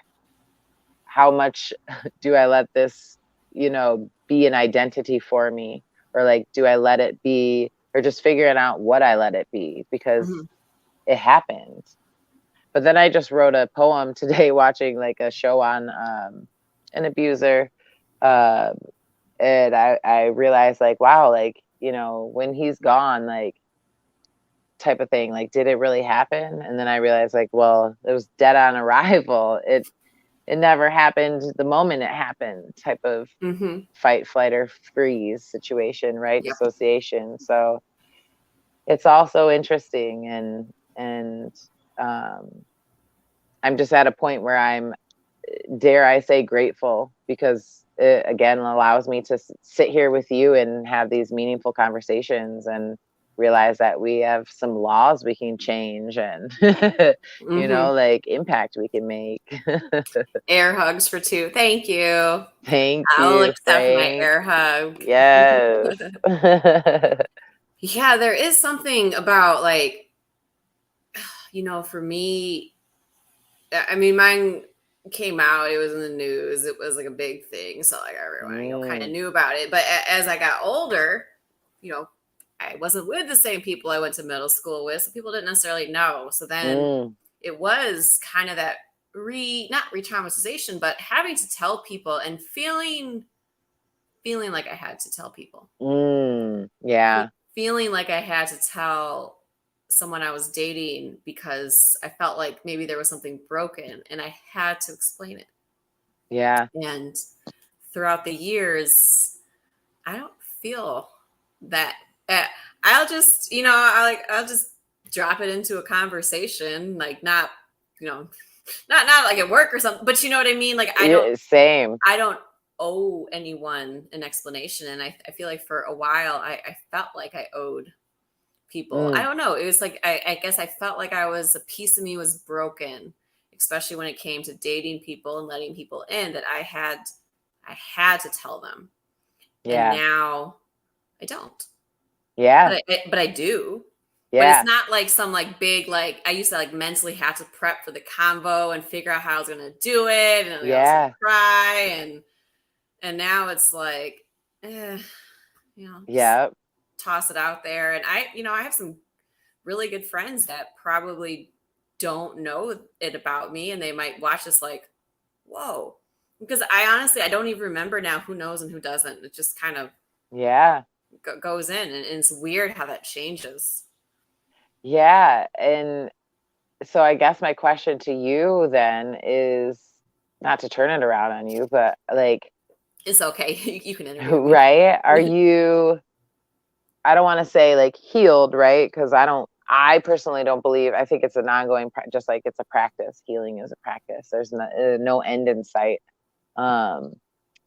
how much do I let this, be an identity for me? Or like, do I let it be, or just figuring out what I let it be because Mm-hmm. it happened. But then I just wrote a poem today watching like a show on an abuser. Uh, and I realized like, wow, like, when he's gone, like, type of thing, like, did it really happen? And then I realized like, well, it was dead on arrival. It never happened the moment it happened, type of Mm-hmm. fight, flight, or freeze situation, right? Yep. Dissociation. So it's also interesting, and um, I'm just at a point where I'm, dare I say, grateful because it again allows me to sit here with you and have these meaningful conversations and realize that we have some laws we can change and Mm-hmm. like impact we can make. Air hugs for two. Thank you. Thank I'll you, accept my Frank. air hug. Yes. Yeah, there is something about like, for me, I mean, mine came out, it was in the news, it was like a big thing. So, like, everyone, kind of Mm, knew about it. But as I got older, you know, I wasn't with the same people I went to middle school with. So people didn't necessarily know. So then mm, it was kind of that not re-traumatization, but having to tell people and feeling like I had to tell people. yeah, Feeling like I had to tell someone I was dating because I felt like maybe there was something broken and I had to explain it. yeah, And throughout the years, I don't feel that. Uh, I'll just, I'll just drop it into a conversation, like not, you know, not like at work or something, but you know what I mean? Like yeah, same. I don't owe anyone an explanation. And I feel like for a while I felt like I owed people. I Mm, don't know. It was like I guess I felt like a piece of me was broken, especially when it came to dating people and letting people in that I had to tell them. And yeah, now I don't. yeah, But I do. But it's yeah, not like some like big like I used to like mentally have to prep for the convo and figure out how I was gonna do it and I was gonna yeah, cry and now it's like just yeah, toss it out there. And I have some really good friends that probably don't know it about me and they might watch this like, whoa. Because I don't even remember now who knows and who doesn't. It just kind of yeah, goes in and it's weird how that changes. yeah. And so I guess my question to you then is, not to turn it around on you, but like, It's okay. You can interview me. right? Are you, I don't want to say like healed, right? Because I personally don't believe, I think it's an ongoing, just like it's a practice. Healing is a practice. There's no end in sight. Um,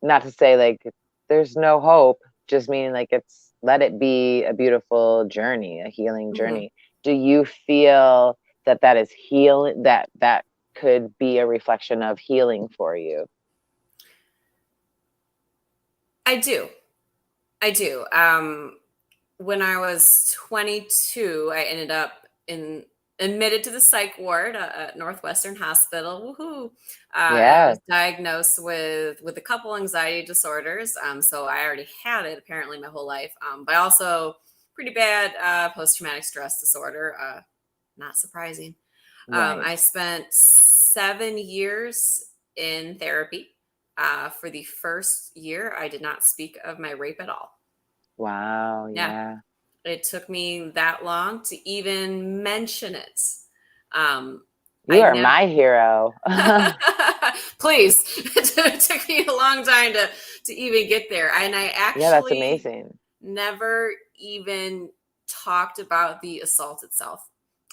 Not to say like there's no hope, just meaning like let it be a beautiful journey, a healing Mhm. journey. Do you feel that is healing, that could be a reflection of healing for you? I do. I do. When I was 22, I ended up in admitted to the psych ward at Northwestern Hospital. Woohoo! I Yeah. was diagnosed with a couple anxiety disorders. So I already had it apparently my whole life, but also pretty bad post traumatic stress disorder. Not surprising. Right. I spent 7 years in therapy. For the first year, I did not speak of my rape at all. Wow. Yeah, Yeah. it took me that long to even mention it. Um, You I are never, my hero. please, it took me a long time to even get there. And I Yeah, that's actually amazing. never even talked about the assault itself.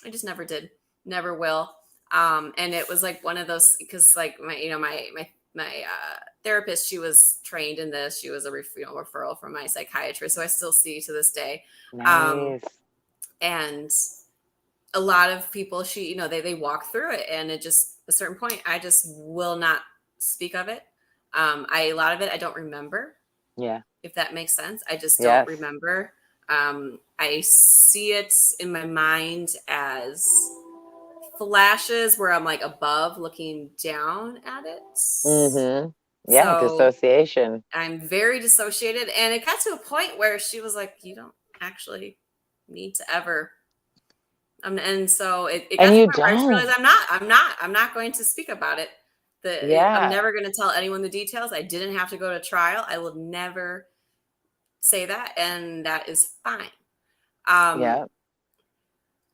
I just never did, never will. And it was like one of those because like my therapist, she was trained in this. She was a referral from my psychiatrist, so I still see to this day. Um, Nice. and a lot of people, they walk through it, and it just a certain point, I just will not speak of it. A lot of it I don't remember, Yeah. if that makes sense. I just don't Yes. remember. I see it in my mind as flashes where I'm like above looking down at it. Mm-hmm. Yeah, So dissociation. I'm very dissociated. And it got to a point where she was like, you don't actually need to ever. And so it got And to the you point where I just realized don't. I'm not going to speak about it. I'm Yeah. never going to tell anyone the details. I didn't have to go to trial. I will never say that, and that is fine. Um, Yeah.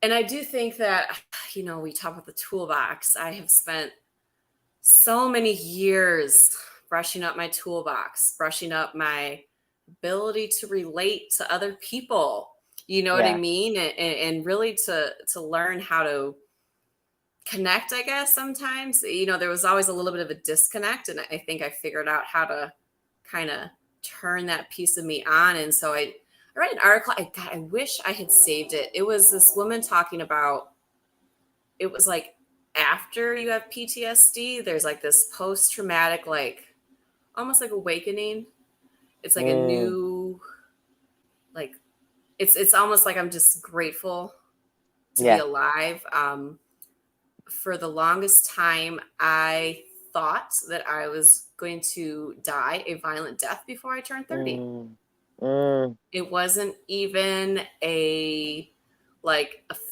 and I do think that, we talk about the toolbox. I have spent so many years brushing up my toolbox, brushing up my ability to relate to other people. You know what I Yeah. mean? And really to learn how to connect, I guess sometimes. There was always a little bit of a disconnect, and I think I figured out how to kind of turn that piece of me on. And so I read an article. God, I wish I had saved it. It was this woman talking about, it was like after you have PTSD, there's like this post traumatic, like almost like awakening. It's like a Mm, new, like, it's almost like I'm just grateful to be yeah. alive. For the longest time, I thought that I was going to die a violent death before I turned 30. Mm, mm, It wasn't even a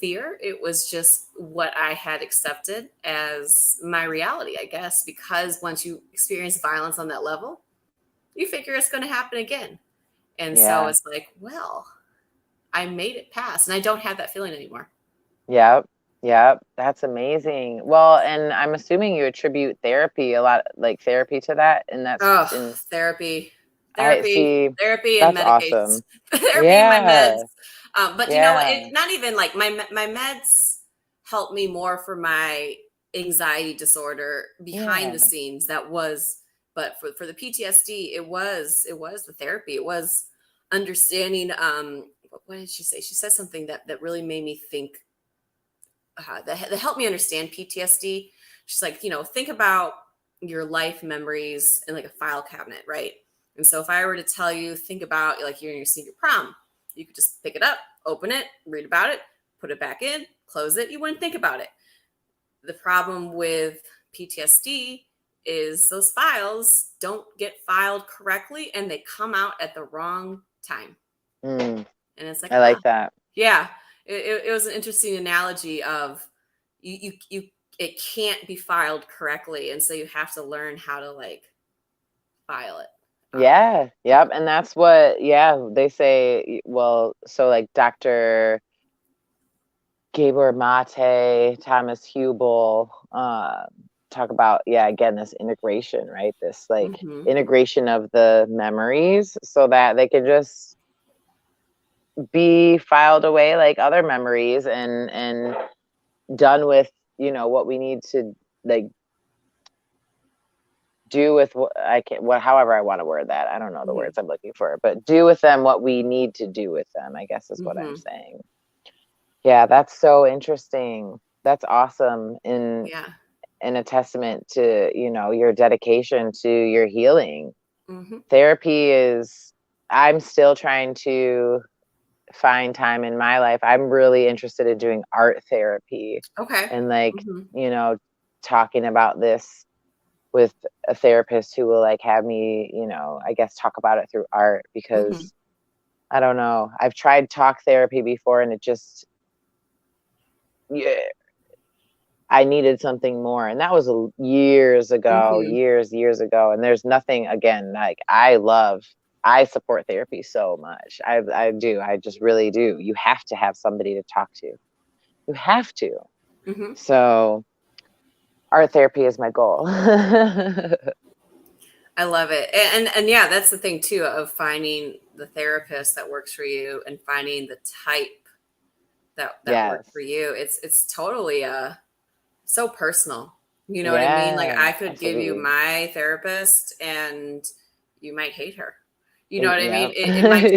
fear. It was just what I had accepted as my reality, I guess, because once you experience violence on that level, you figure it's going to happen again. And so yeah. it's like, well, I made it past, and I don't have that feeling anymore. Yep. Yep. That's amazing. Well, and I'm assuming you attribute therapy a lot, like therapy to that. And that's Oh, in, therapy, I therapy, see. therapy, and That's medications. awesome. Therapy and my meds. Yeah. But Yeah. it not even like my meds helped me more for my anxiety disorder behind the Yeah. scenes. But for the PTSD, it was the therapy. It was understanding. What did she say? She said something that really made me think. That helped me understand PTSD. She's like, think about your life memories in like a file cabinet, right? And so if I were to tell you, think about like you're in your senior prom, you could just pick it up, open it, read about it, put it back in, close it. You wouldn't think about it. The problem with PTSD is those files don't get filed correctly and they come out at the wrong time. Mm, And it's like, I like that. yeah, it was an interesting analogy of you it can't be filed correctly, and so you have to learn how to like file it. Yeah. Yep. And that's what, yeah, they say. Well, so like Dr. Gabor Mate, Thomas Hubel, talk about, again, this integration, right? This like Mm-hmm. integration of the memories so that they can just be filed away like other memories and done with, what we need to like do with however I want to word that. I don't know the Mm-hmm. words I'm looking for, but do with them what we need to do with them, I guess is what I'm Mm-hmm. saying. Yeah, that's so interesting. That's awesome. Yeah. And a testament to, your dedication to your healing. Mm-hmm. Therapy I'm still trying to find time in my life. I'm really interested in doing art therapy Okay. and like, Mm-hmm. talking about this with a therapist who will like have me, I guess talk about it through art Mm-hmm. because I don't know. I've tried talk therapy before and it just, yeah, I needed something more. And that was years ago, Mm-hmm. years ago. And there's nothing, again, like I support therapy so much. I do. I just really do. You have to have somebody to talk to. You have to. Mm-hmm. So art therapy is my goal. I love it. And yeah, that's the thing too of finding the therapist that works for you and finding the type that works Yes. for you. It's totally so personal. You know what I mean? Like Yeah, I could give you absolutely. my therapist and you might hate her. You know what I mean? Yep. It might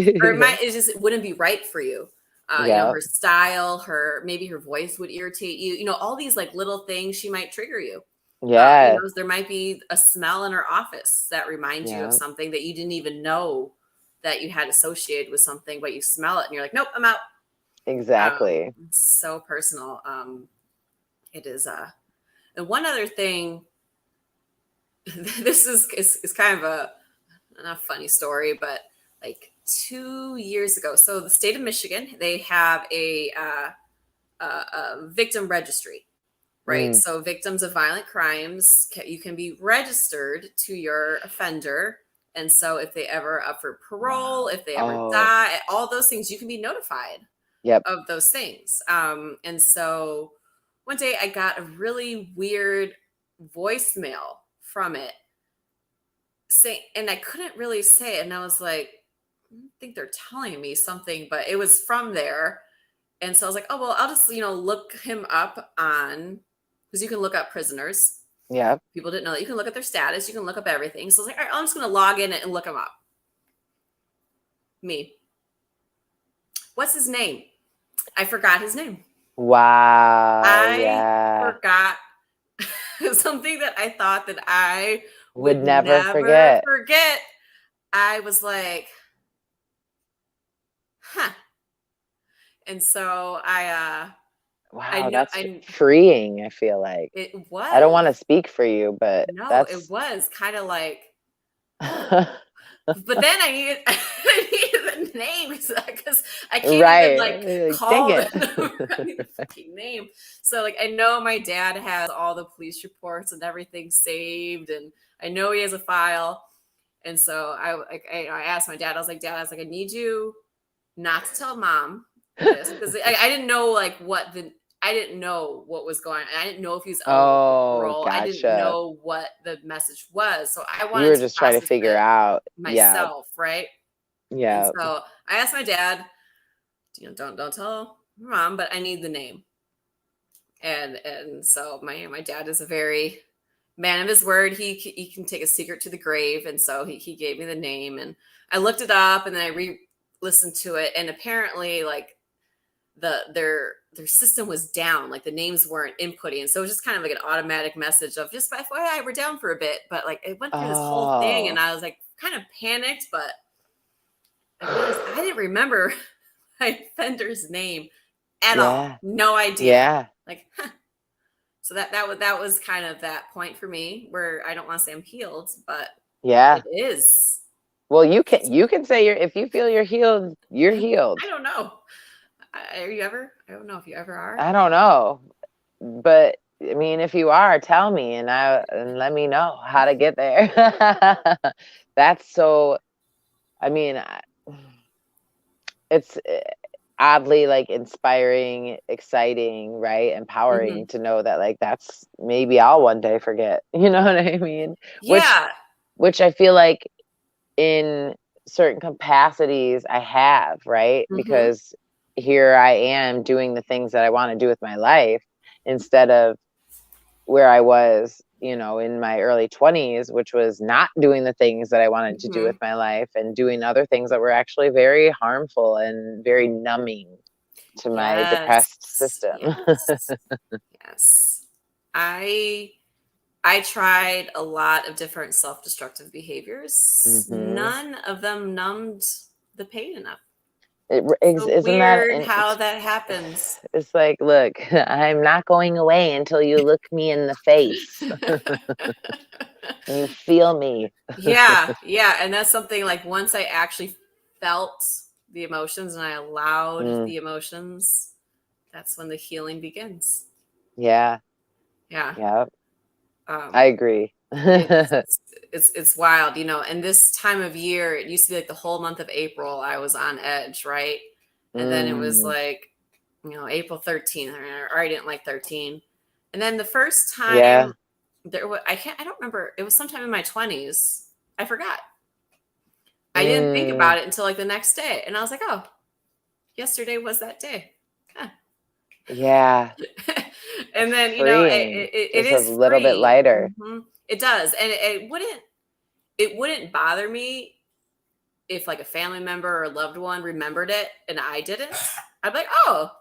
just, or it wouldn't be right for you. Yep. Her style, maybe her voice would irritate you. All these like little things she might trigger you. Yeah. There might be a smell in her office that reminds you of Yeah. something that you didn't even know that you had associated with something, but you smell it and you're like, nope, I'm out. Exactly. It's so personal. It is. And one other thing, this is kind of a not a funny story, but like 2 years ago. So the state of Michigan, they have a victim registry, right? Mm. So victims of violent crimes, you can be registered to your offender. And so if they ever up for parole, Wow. if they ever Oh, die, all those things, you can be notified yep. of those things. And so one day I got a really weird voicemail from it saying, and I couldn't really say it. And I was like, I think they're telling me something, but it was from there. And so I was like, oh, well, I'll just, look him up on, because you can look up prisoners. Yep. People didn't know that you can look at their status. You can look up everything. So I was like, all right, I'm just going to log in and look him up. Me. What's his name? I forgot his name. Wow. I Yeah. forgot something that I thought that I Would would never never forget. forget. I was like, huh. And so I Wow, know that's freeing, I feel like. it I don't was. want to speak for you, but No, it that's was kind of like, oh. But then I needed the name because I can't even like right. Like, dang call it. the I need the fucking name. So like I know my dad has all the police reports and everything saved, and I know he has a file. And so I asked my dad. I was like, Dad, I need you not to tell mom this because I didn't know like I didn't know what was going on. I didn't know if he was eligible for Oh, parole. I didn't gotcha. know what the message was. So I You wanted were to just trying to process figure it out. Yeah. myself, right? And Yeah. so I asked my dad, don't tell mom, but I need the name. And so my dad is a very man of his word. He can take a secret to the grave, and so he gave me the name, and I looked it up, and then I listened to it, and apparently like their system was down, like the names weren't inputting, and so it was just kind of like an automatic message of just FYI we're down for a bit, but like it went through this whole thing, and Oh. I was like kind of panicked, but I realized I didn't remember my offender's name at all, Yeah. no idea, Yeah. like. Huh. So that was kind of that point for me where I don't want to say I'm healed, but it Yeah. is. Well, you can say if you feel you're healed, you're healed. I don't know. Are you ever? I don't know if you ever are. I don't know. But I mean, if you are, tell me and let me know how to get there. That's so I mean, it's oddly like inspiring, exciting, right? Hmm. Empowering to know that like that's maybe I'll one day forget. You know what I mean? Which Yeah. which I feel like in certain capacities I have, right? Hmm. Because here I am doing the things that I want to do with my life instead of where I was, in my early 20s, which was not doing the things that I wanted to do with Hmm. my life and doing other things that were actually very harmful and very numbing to my depressed Yes. system. Yes. Yes. I I tried a lot of different self-destructive behaviors. Hmm. None of them numbed the pain enough. So Isn't that weird how that happens. it's like, look, I'm not going away until you look me in the face and you feel me. Yeah, yeah, and that's something like once I actually felt the emotions and I allowed Mm, the emotions, that's when the healing begins. yeah, Yeah. yeah, I Um agree. it's wild, and this time of year, it used to be like the whole month of April I was on edge, right? And then it was Mm, like, April 13th, or I didn't like 13. And then the first yeah. time I don't remember, it was sometime in my 20s. I forgot. I didn't think Mm, about it until like the next day. And I was like, oh, yesterday was that day. Huh. yeah. And then, Freeing. it Just a is little bit freeing. lighter. It does. And it wouldn't bother me if like a family member or a loved one remembered it and I didn't. I'd be like, oh,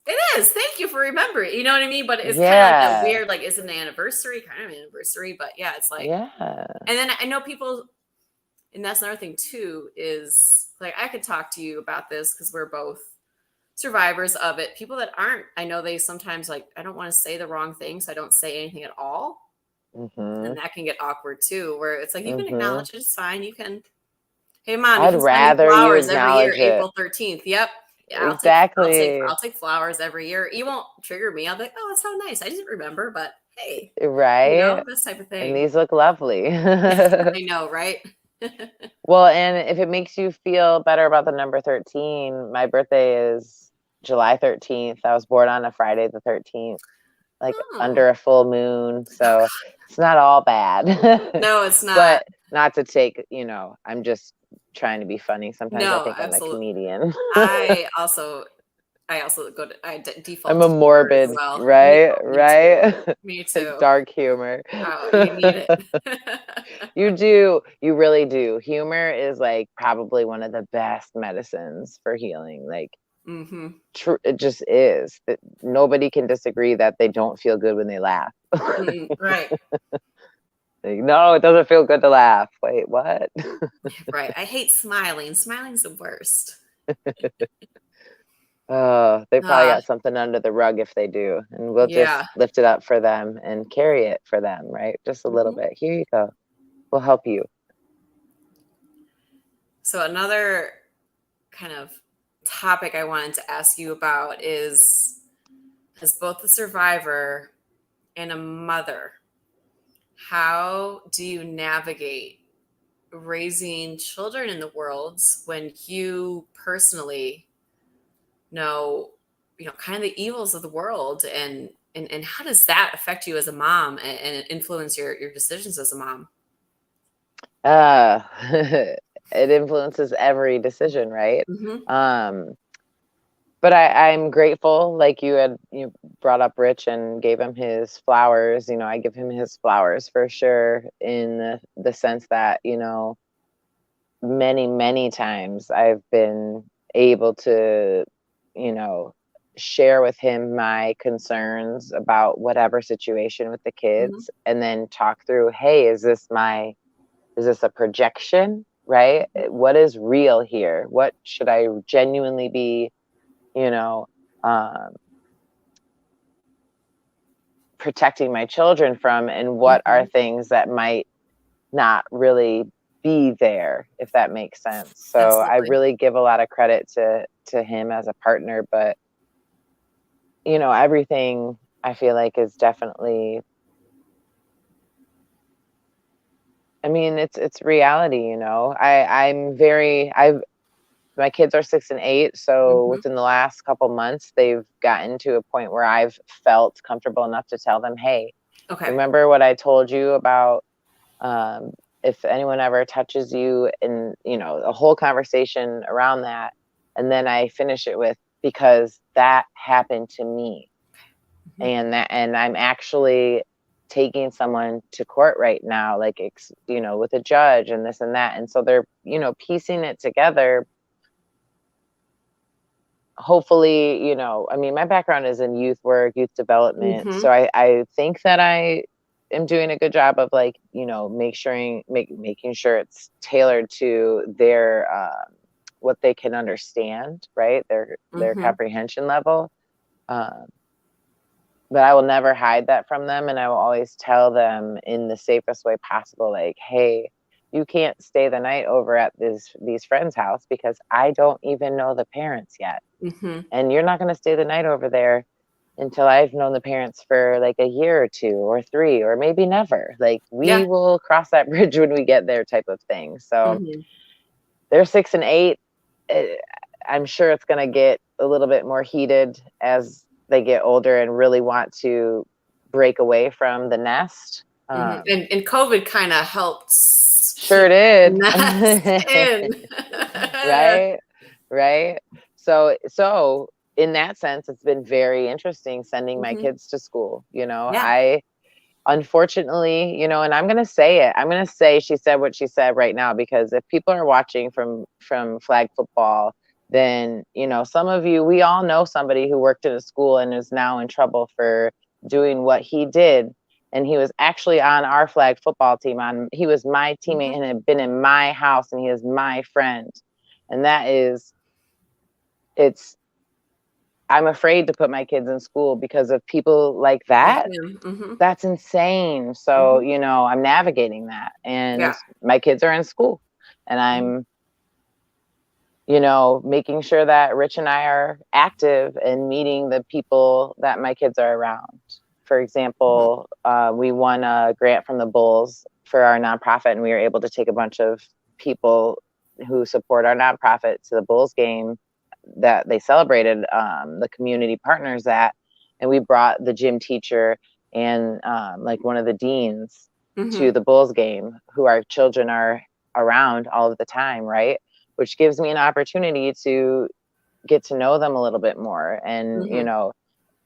it is. Thank you for remembering. You know what I mean? But it's kind of like that Yeah. weird, like, it's an anniversary, kind of an anniversary. But yeah, it's like, Yeah. and then I know people, and that's another thing too, is like, I could talk to you about this because we're both survivors of it. People that aren't, I know they sometimes like, I don't want to say the wrong thing, so I don't say anything at all. Hmm. And that can get awkward too, where it's like, you can Hmm. acknowledge it, it's fine. You can, hey mom, you I'd can send me rather you flowers every year, acknowledge it. April 13th. Yep. Yeah, Exactly. I'll take flowers every year. You won't trigger me. I'll be like, oh, that's so nice. I didn't remember, but hey, Right? this type of And thing. these look lovely. I know, right? Well, and if it makes you feel better about the number 13, my birthday is July 13th. I was born on a Friday the 13th, like Oh, under a full moon. oh So God. it's not all bad. No, it's not. But not to take, I'm just trying to be funny. Sometimes I No, think I'm a absolutely. comedian. I also, default I'm a to humor as morbid, well. right? Me too. Right? Me too. Dark humor. Oh, you need it. You do. You really do. Humor is like probably one of the best medicines for healing. Like, Hmm. it just is. Nobody can disagree that they don't feel good when they laugh. Right. Like, no, it doesn't feel good to laugh. Wait, what? Right. I hate smiling. Smiling's the worst. Oh, they probably Ah, got something under the rug if they do. And we'll yeah. just lift it up for them and carry it for them, right? Just a little Mhm. bit. Here you go. We'll help you. So another kind of topic I wanted to ask you about is, as both a survivor and a mother, how do you navigate raising children in the world when you personally know, kind of the evils of the world, and how does that affect you as a mom, and influence your decisions as a mom? Uh, it influences every decision, right? Hmm. Um, but I'm grateful, like you brought up Rich and gave him his flowers. I give him his flowers for sure in the sense that, many, many times I've been able to, you know, share with him my concerns about whatever situation with the Hmm. kids and then talk through, hey, is this a projection, right? What is real here? What should I genuinely be, you know, um, protecting my children from? And what are Hmm. things that might not really be there, if that makes sense? So I Absolutely. really give a lot of credit to him as a partner, but everything I feel like is definitely, I mean, it's reality. I'm very, I've my kids are 6 and 8. So Mm-hmm. within the last couple months, they've gotten to a point where I've felt comfortable enough to tell them, hey, Okay. remember what I told you about if anyone ever touches you, and, you know, a whole conversation around that. And then I finish it with, because that happened to me. Mm-hmm. And I'm actually taking someone to court right now, like, you know, with a judge and this and that. And so they're, you know, piecing it together. Hopefully, you know, I mean, my background is in youth work, youth development. Mm-hmm. So I think that I am doing a good job of, like, you know, making sure it's tailored to their, what they can understand, right? Their Mm-hmm. comprehension level. Um, but I will never hide that from them. And I will always tell them in the safest way possible, like, hey, you can't stay the night over at these friends' house because I don't even know the parents yet. Mm-hmm. And you're not going to stay the night over there until I've known the parents for like a year or 2 or 3, or maybe never. Like, Yeah. we will cross that bridge when we get there, type of thing. So Mm-hmm. they're 6 and 8. Eh, I'm sure it's going to get a little bit more heated as they get older and really want to break away from the nest. Mm-hmm. And COVID kind of helped Sure keep did. the nest in. Right, right. So in that sense, it's been very interesting sending my Mm-hmm. kids to school. You know, Yeah. I unfortunately, you know, and I'm gonna say it. I'm gonna say she said what she said right now, because if people are watching from flag football, then, you know, some of you, we all know somebody who worked in a school and is now in trouble for doing what he did. And he was actually on our flag football team. He was my Mm-hmm. teammate and had been in my house, and he is my friend. And that is, it's, I'm afraid to put my kids in school because of people like Like that. him. Mm-hmm. That's insane. So, Mm-hmm. you know, I'm navigating that, and Yeah. my kids are in school, and Mm-hmm. I'm, you know, making sure that Rich and I are active and meeting the people that my kids are around. For Mm-hmm. example, we won a grant from the Bulls for our nonprofit, and we were able to take a bunch of people who support our nonprofit to the Bulls game that they celebrated, the community partners at. And we brought the gym teacher and, like, one of the deans Mm-hmm. to the Bulls game, who our children are around all of the time, right? Which gives me an opportunity to get to know them a little bit more, and, you Mm-hmm. know,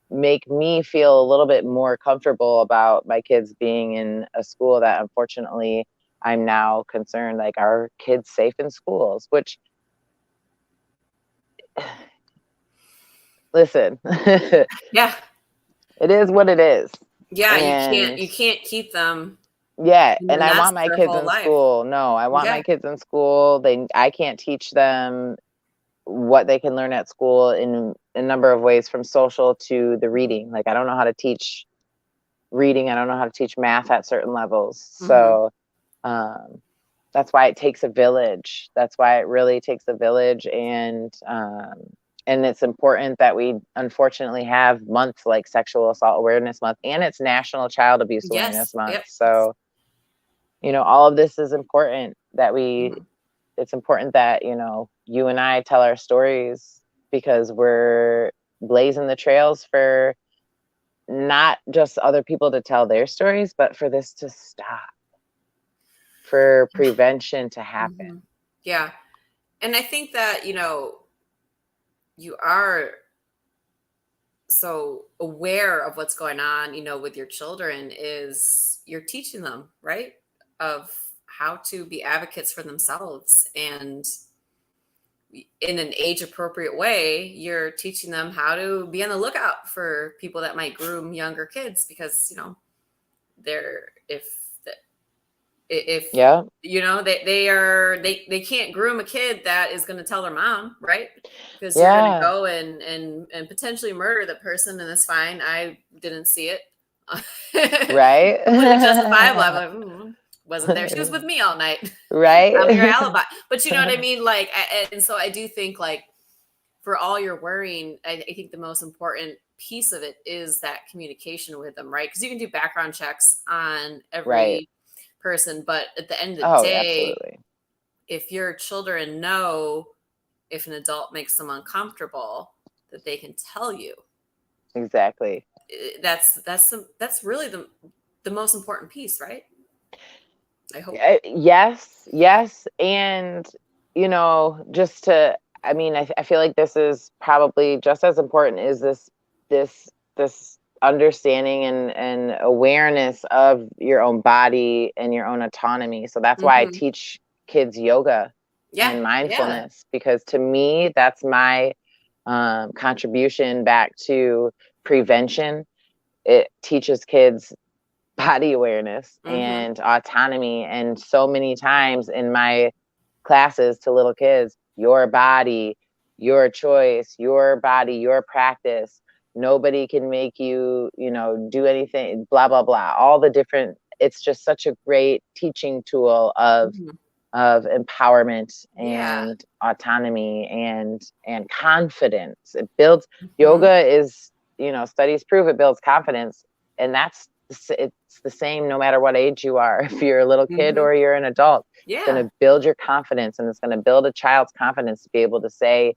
make me feel a little bit more comfortable about my kids being in a school that, unfortunately, I'm now concerned, like, are kids safe in schools? Which, listen, it Yeah. is what it is. Yeah. And You can't keep them yeah, in the and I nest want my their kids whole in life. school. No, I want Yeah. my kids in school. I can't teach them what they can learn at school in a number of ways, from social to the reading. Like, I don't know how to teach reading. I don't know how to teach math at certain levels. Mm-hmm. So, that's why it takes a village. That's why it really takes a village. And it's important that we, unfortunately, have months like Sexual Assault Awareness Month, and it's National Child Abuse Awareness Yes. Month. Yep. So, you know, all of this is important, that Mm-hmm. it's important that, you know, you and I tell our stories, because we're blazing the trails for not just other people to tell their stories, but for this to stop, for prevention to happen. Mm-hmm. Yeah. And I think that, you are so aware of what's going on, with your children, is you're teaching them, right? Of how to be advocates for themselves. And in an age appropriate way, you're teaching them how to be on the lookout for people that might groom younger kids, because, they're, if Yeah. they can't groom a kid that is going to tell their mom, right? Because you're going to Yeah. go and potentially murder the person, and that's fine. I didn't see it. Completely justifiable. I'm Right. like, wasn't there. She was with me all night. I'm your Right. alibi. But you know what I mean? Like, and so I do think, like, for all your worrying, I think the most important piece of it is that communication with them, right? Because you can do background checks on Right. every person, but at the end of the Oh, day, absolutely. if your children know if an adult makes them uncomfortable, that they can tell you. Exactly. That's really the most important piece, right? I hope. Yes. And, I feel like this is probably just as important as this understanding and awareness of your own body and your own autonomy. So that's why I teach kids yoga and mindfulness, because to me, that's my contribution back to prevention. It teaches kids body awareness and autonomy. And so many times in my classes to little kids, your body, your choice, your body, your practice. Nobody can make you, do anything, blah, blah, blah. All the different, it's just such a great teaching tool of empowerment and autonomy and confidence. It builds yoga is, studies prove it builds confidence. And it's the same no matter what age you are. If you're a little kid or you're an adult, it's going to build your confidence, and it's going to build a child's confidence to be able to say,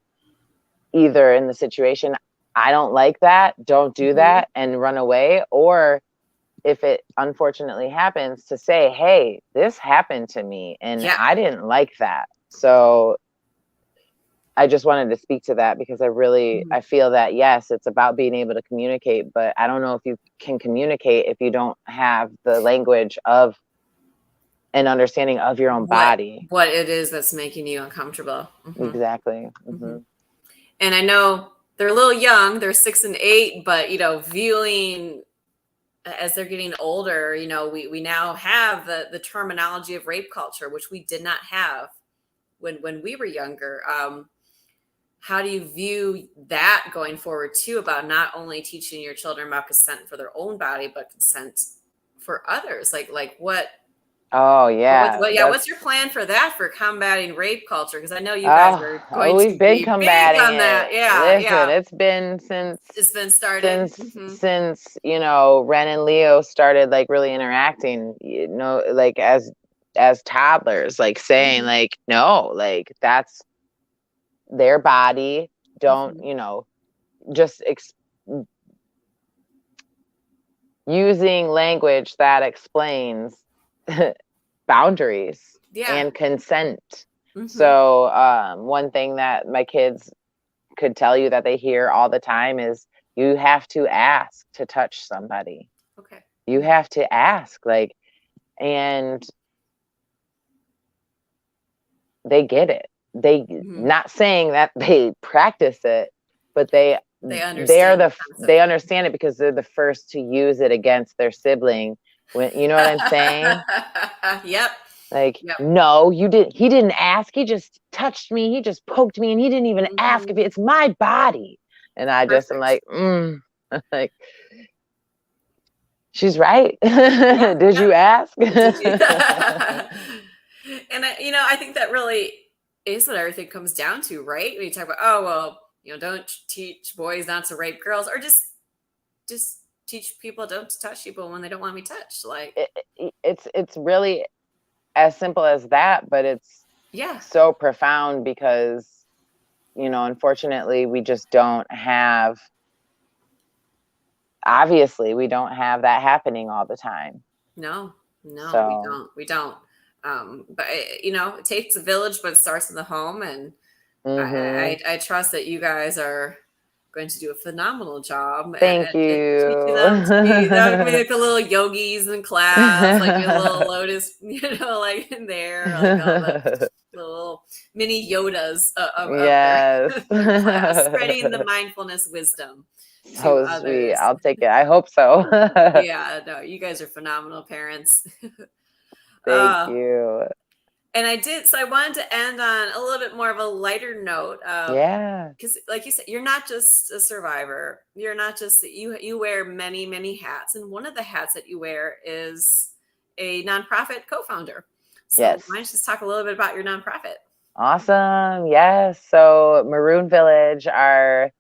either in the situation, I don't like that, don't do that, and run away, or if it unfortunately happens, to say, hey, this happened to me and I didn't like that. So I just wanted to speak to that, because I feel that, yes, it's about being able to communicate, but I don't know if you can communicate if you don't have the language of an understanding of your own body. What it is that's making you uncomfortable. Exactly. And I know they're a little young, they're 6 and 8, but, viewing as they're getting older, we now have the terminology of rape culture, which we did not have when we were younger. How do you view that going forward too, about not only teaching your children about consent for their own body, but consent for others? Like what? Oh yeah. What's your plan for that, for combating rape culture? Because I know you guys are going we've to been be combating big on that. Listen, it's been it's been started since Ren and Leo started like really interacting, like as toddlers, like saying like, no, like that's their body. Don't, just using language that explains boundaries and consent. So one thing that my kids could tell you that they hear all the time is, you have to ask to touch somebody. Okay. You have to ask, like, and they get it. They not saying that they practice it, but they understand it, because they're the first to use it against their sibling. When, you know what I'm saying? Like, no, you didn't. He didn't ask. He just touched me. He just poked me, and he didn't even ask if it's my body. And I just am like, like, she's right. Did you ask? And I think that really is what everything comes down to, right? When you talk about, oh well, don't teach boys not to rape girls, or just teach people don't touch people when they don't want to be touched. Like, it's really as simple as that, but it's so profound, because unfortunately we just don't have, obviously we don't have that happening all the time. No, we don't. But it takes a village, but it starts in the home, and I trust that you guys are going to do a phenomenal job. Thank you. Teaching them to be like the little yogis in class, like your little lotus, like in there, like all the little mini Yodas of their class, spreading the mindfulness wisdom. So sweet. I'll take it. I hope so. No, you guys are phenomenal parents. Thank you. And I wanted to end on a little bit more of a lighter note. Because like you said, you're not just a survivor. You're not just, you wear many, many hats. And one of the hats that you wear is a nonprofit co-founder. So why don't you just talk a little bit about your nonprofit? Awesome. Yes. So Maroon Village, our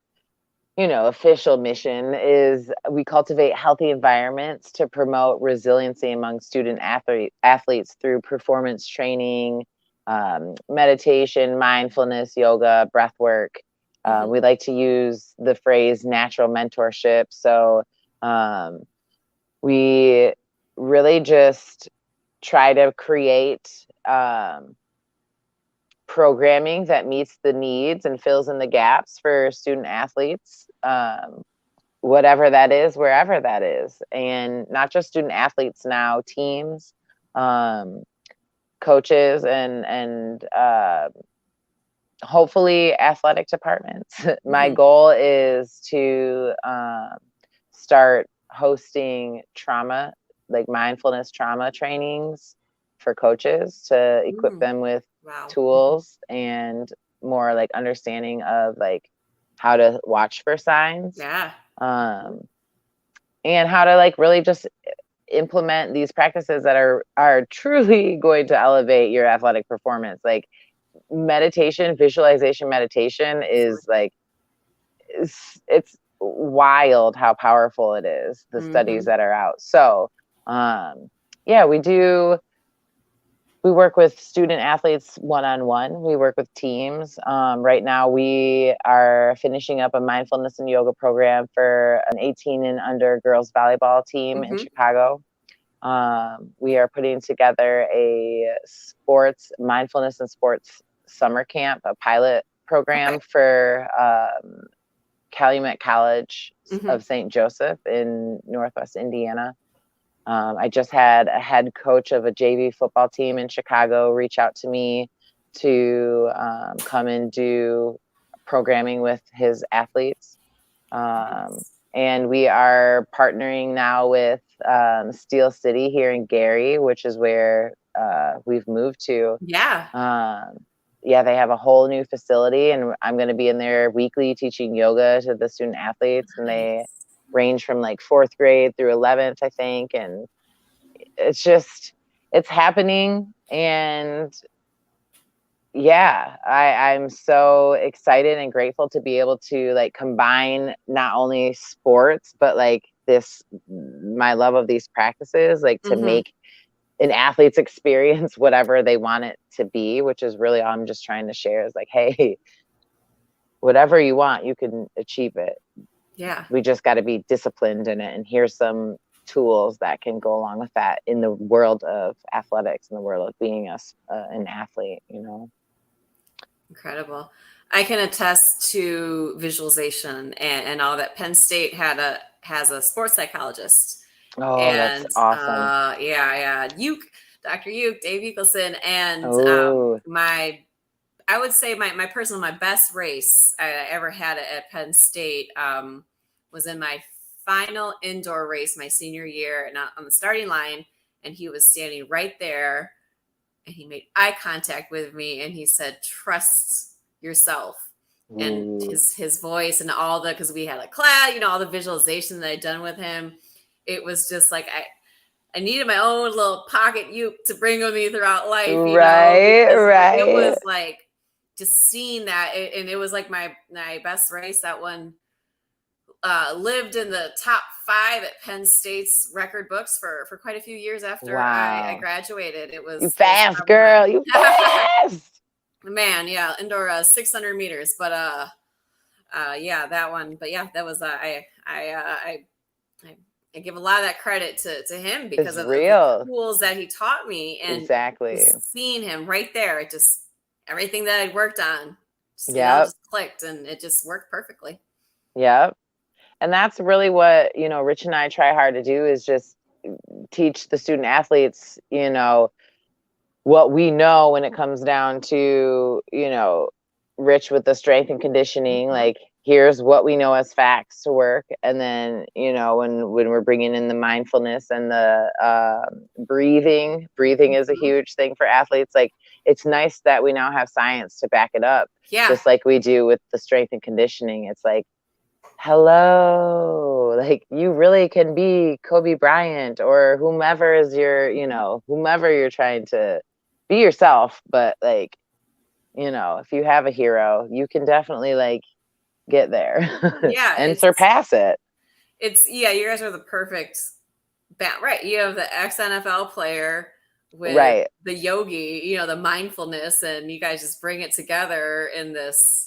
official mission is, we cultivate healthy environments to promote resiliency among student athletes through performance training, meditation, mindfulness, yoga, breath work. We like to use the phrase natural mentorship. So we really just try to create programming that meets the needs and fills in the gaps for student athletes, whatever that is, wherever that is. And not just student athletes now, teams, coaches, and hopefully athletic departments. My goal is to start hosting trauma, like mindfulness trauma trainings for coaches to equip them with tools and more like understanding of like how to watch for signs. And how to like really just implement these practices that are truly going to elevate your athletic performance. Like meditation, visualization meditation is like, it's wild how powerful it is, the studies that are out. So yeah, we work with student athletes one-on-one. We work with teams. Right now we are finishing up a mindfulness and yoga program for an 18 and under girls volleyball team in Chicago. We are putting together a mindfulness and sports summer camp, a pilot program for Calumet College of St. Joseph in Northwest Indiana. I just had a head coach of a JV football team in Chicago reach out to me to come and do programming with his athletes. And we are partnering now with Steel City here in Gary, which is where we've moved to. Yeah, they have a whole new facility, and I'm going to be in there weekly teaching yoga to the student athletes, and they range from like 4th grade through 11th, I think. And it's happening. And yeah, I'm so excited and grateful to be able to like combine not only sports, but like my love of these practices, like to make an athlete's experience whatever they want it to be, which is really all I'm just trying to share is like, hey, whatever you want, you can achieve it. We just got to be disciplined in it. And here's some tools that can go along with that in the world of athletics, in the world of being an athlete, you know. Incredible. I can attest to visualization and all that. Penn State has a sports psychologist. Oh, that's awesome. Dr. Uke, Dave Eagleson. And I would say my best race I ever had at Penn State was in my final indoor race my senior year, and on the starting line, and he was standing right there, and he made eye contact with me, and he said, "Trust yourself." And his voice and because we had a class, all the visualization that I'd done with him, it was just like I needed my own little pocket Uke to bring with me throughout life, right. It was like just seeing that, and it was like my best race. That one lived in the top 5 at Penn State's record books for quite a few years after I graduated. It was you fast, girl. You fast. Man, yeah, indoor 600 meters, but yeah, that one. But yeah, that was I give a lot of that credit to him because of the tools that he taught me, and seeing him right there, it just everything that I'd worked on, just clicked, and it just worked perfectly. Yep. And that's really what, Rich and I try hard to do is just teach the student athletes, what we know when it comes down to, Rich with the strength and conditioning, like here's what we know as facts to work. And then, when we're bringing in the mindfulness and the breathing is a huge thing for athletes. Like it's nice that we now have science to back it up, just like we do with the strength and conditioning. It's like, hello, like you really can be Kobe Bryant or whomever is whomever you're trying to be yourself. But like, if you have a hero, you can definitely like get there and surpass it. You guys are the perfect right. You have the ex-NFL player with Right. the yogi, you know, the mindfulness, and you guys just bring it together in this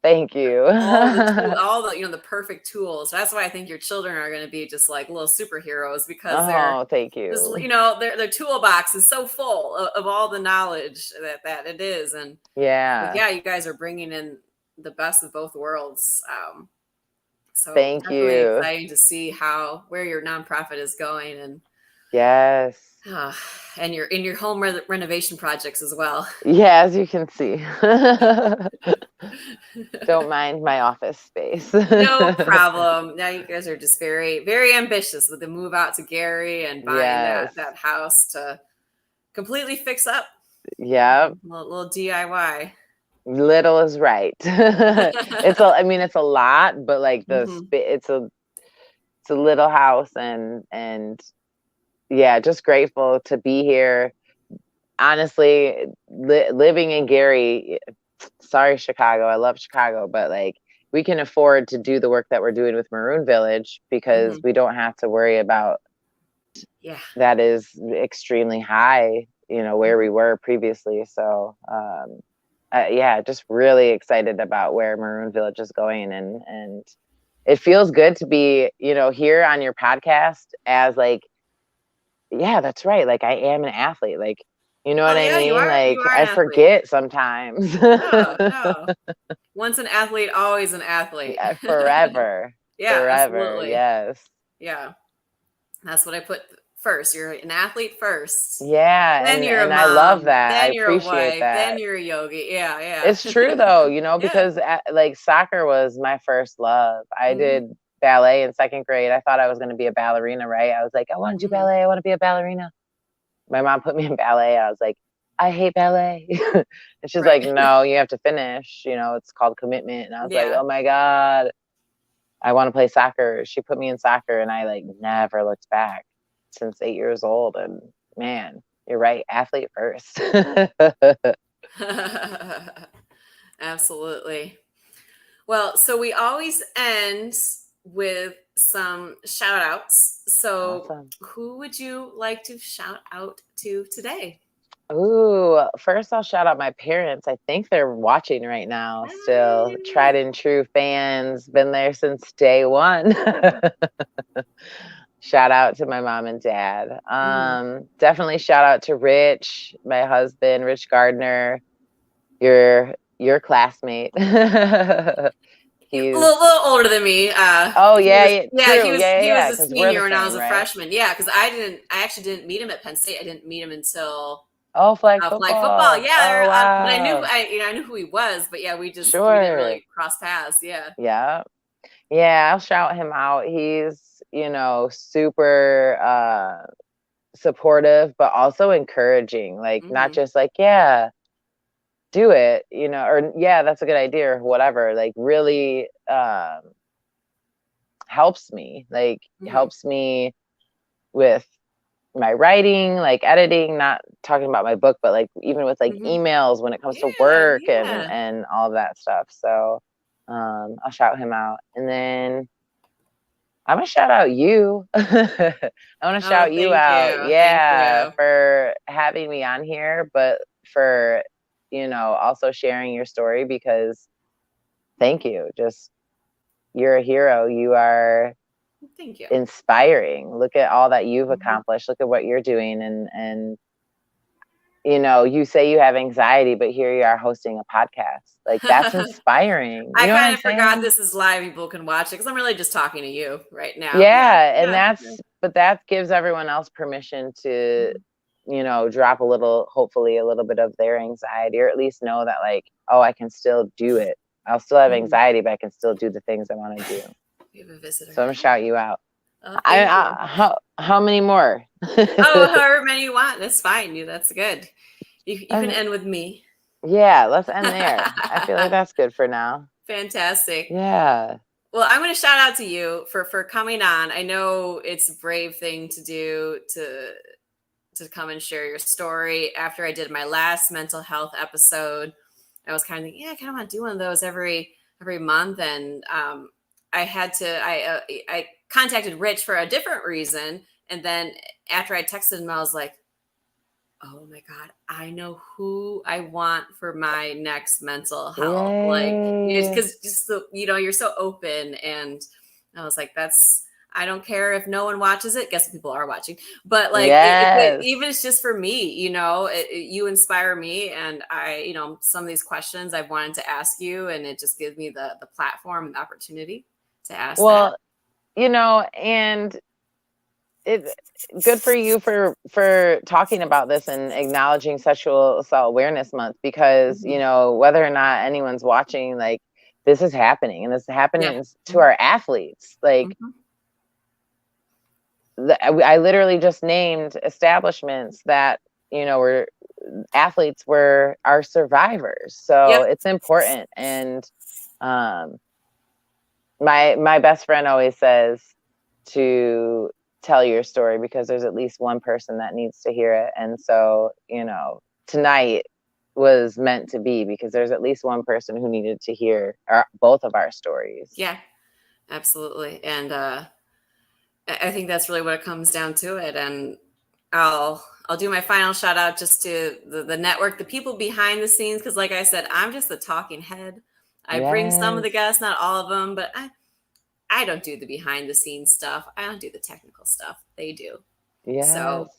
Thank you. all the, you know, the perfect tools. That's why I think your children are going to be just like little superheroes, because they're Oh, thank just, you. you know, their toolbox is so full of all the knowledge that it is. And Yeah. yeah, you guys are bringing in the best of both worlds. So Thank definitely you. exciting to see where your nonprofit is going, and Yes. uh, and your home renovation projects as well. Yeah, as you can see. Don't mind my office space. No problem. Now you guys are just very, very ambitious with the move out to Gary and buying Yes. that house to completely fix up. Yep. Little DIY. Little is right. I mean, it's a lot, but like Hmm. it's a little house, and yeah, just grateful to be here. Honestly, living in Gary, sorry, Chicago. I love Chicago, but like we can afford to do the work that we're doing with Maroon Village because Hmm. we don't have to worry about Yeah. that is extremely high, where we Hmm. were previously. So, yeah, just really excited about where Maroon Village is going. And it feels good to be, here on your podcast as like, yeah, that's right. Like I am an athlete. Like, you know what Oh I yeah, you mean? are. Like You are an I athlete. forget sometimes. No, no. Once an athlete, always an athlete. Yeah, forever, Yeah, forever. absolutely. Yes. Yeah, that's what I put first. You're an athlete first. Yeah. Then you're a And I love mom. that. I Then you're a appreciate wife. Then that. you're a yogi. Yeah, It's yeah. true though, Yeah. because like soccer was my first love. I Hmm. did ballet in second grade. I thought I was going to be a ballerina, right? I was like, I want to do Hmm. ballet. I want to be a ballerina. My mom put me in ballet. I was like, I hate ballet. And she's like, Right. no, you have to finish. It's called commitment. And I was like, Yeah. oh my God, I want to play soccer. She put me in soccer and I like never looked back since 8 years old. And man, you're right. Athlete first. Absolutely. Well, so we always end with some shout outs. So, Awesome. who would you like to shout out to today? Ooh, first I'll shout out my parents. I think they're watching right now still. Tried Yay. and true fans, been there since day one. Shout out to my mom and dad. Mhm. Definitely shout out to Rich, my husband, Rich Gardner, your classmate. A He's little older than me. oh He yeah, was, yeah, yeah, true. Yeah, he was yeah, a because we're the senior when I was same, a right? freshman. Yeah, because I actually didn't meet him at Penn State. I didn't meet him until Oh, flag flag football. football. Yeah, Oh but wow. I knew who he was, but yeah, we didn't Sure. really cross paths. Yeah. Yeah. Yeah, I'll shout him out. He's, super supportive, but also encouraging. Like, not Hmm. just like, yeah, do it, or yeah, that's a good idea or whatever. Like, really helps me. Like, Hmm. helps me with my writing, like editing, not talking about my book, but like even with like Hmm. emails when it comes to Yeah, work and yeah. and all of that stuff. So I'll shout him out. And then I'm gonna shout out you. I want to Oh, shout you thank out, you, thank yeah, you. for having me on here, but for also sharing your story because thank you. Just you're a hero. You are Thank you. inspiring. Look at all that you've Hmm. accomplished. Look at what you're doing, and you say you have anxiety, but here you are hosting a podcast. Like that's inspiring. You I know what kind I'm of forgot saying? this is live. People can watch it because I'm really just talking to you right now. Yeah, Yeah, and yeah, yeah. but that gives everyone else permission to, Mhm, drop a little, hopefully a little bit of their anxiety, or at least know that like, oh, I can still do it. I'll still have mhm. anxiety, but I can still do the things I want to do. We have a visitor. So I'm gonna shout you out. Oh, thank you. How many more? Oh, however many you want. That's fine. That's good. You can Okay. end with me. Yeah, let's end there. I feel like that's good for now. Fantastic. Yeah. Well, I'm going to shout out to you for coming on. I know it's a brave thing to do to come and share your story. After I did my last mental health episode, I was kind of thinking, yeah, I kind of want to do one of those every month, and I contacted Rich for a different reason, and then after I texted him, I was like, oh my God, I know who I want for my next mental health. Like, Yay. because just the, you're so open. And I was like, I don't care if no one watches it. Guess people are watching, but like, Yes. even it's just for me, you inspire me. And some of these questions I've wanted to ask you, and it just gives me the platform and the opportunity to ask that. Well, and it good for you for talking about this and acknowledging Sexual Assault Awareness Month, because Mhm. whether or not anyone's watching, like, this is happening, and this is Yeah. happening to our athletes. Like, Mhm. I literally just named establishments that were athletes were our survivors, so Yep. it's important. And um my best friend always says to tell your story, because there's at least one person that needs to hear it. And so, tonight was meant to be, because there's at least one person who needed to hear both of our stories. Yeah, absolutely. And I think that's really what it comes down to it. And I'll do my final shout out just to the network, the people behind the scenes, because like I said, I'm just the talking head. I bring some of the Yes. guests, not all of them, but I don't do the behind the scenes stuff. I don't do the technical stuff. They do. So Yes.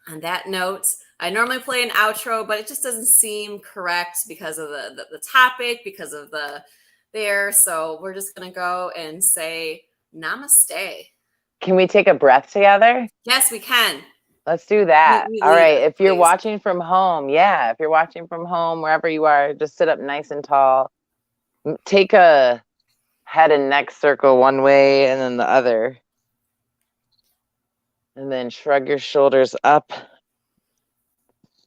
on that note, I normally play an outro, but it just doesn't seem correct because of the topic, because of the there. So we're just gonna go and say namaste. Can we take a breath together? Yes, we can. Let's do that. We All lead right. us, If you're please. watching from home, if you're watching from home, wherever you are, just sit up nice and tall. Take a head and neck circle one way and then the other. And then shrug your shoulders up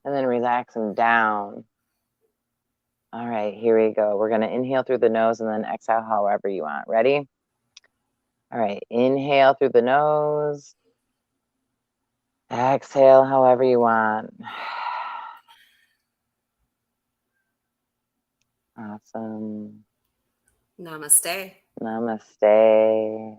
and then relax them down. All right, here we go. We're going to inhale through the nose and then exhale however you want. Ready? All right, inhale through the nose. Exhale however you want. Awesome. Namaste. Namaste.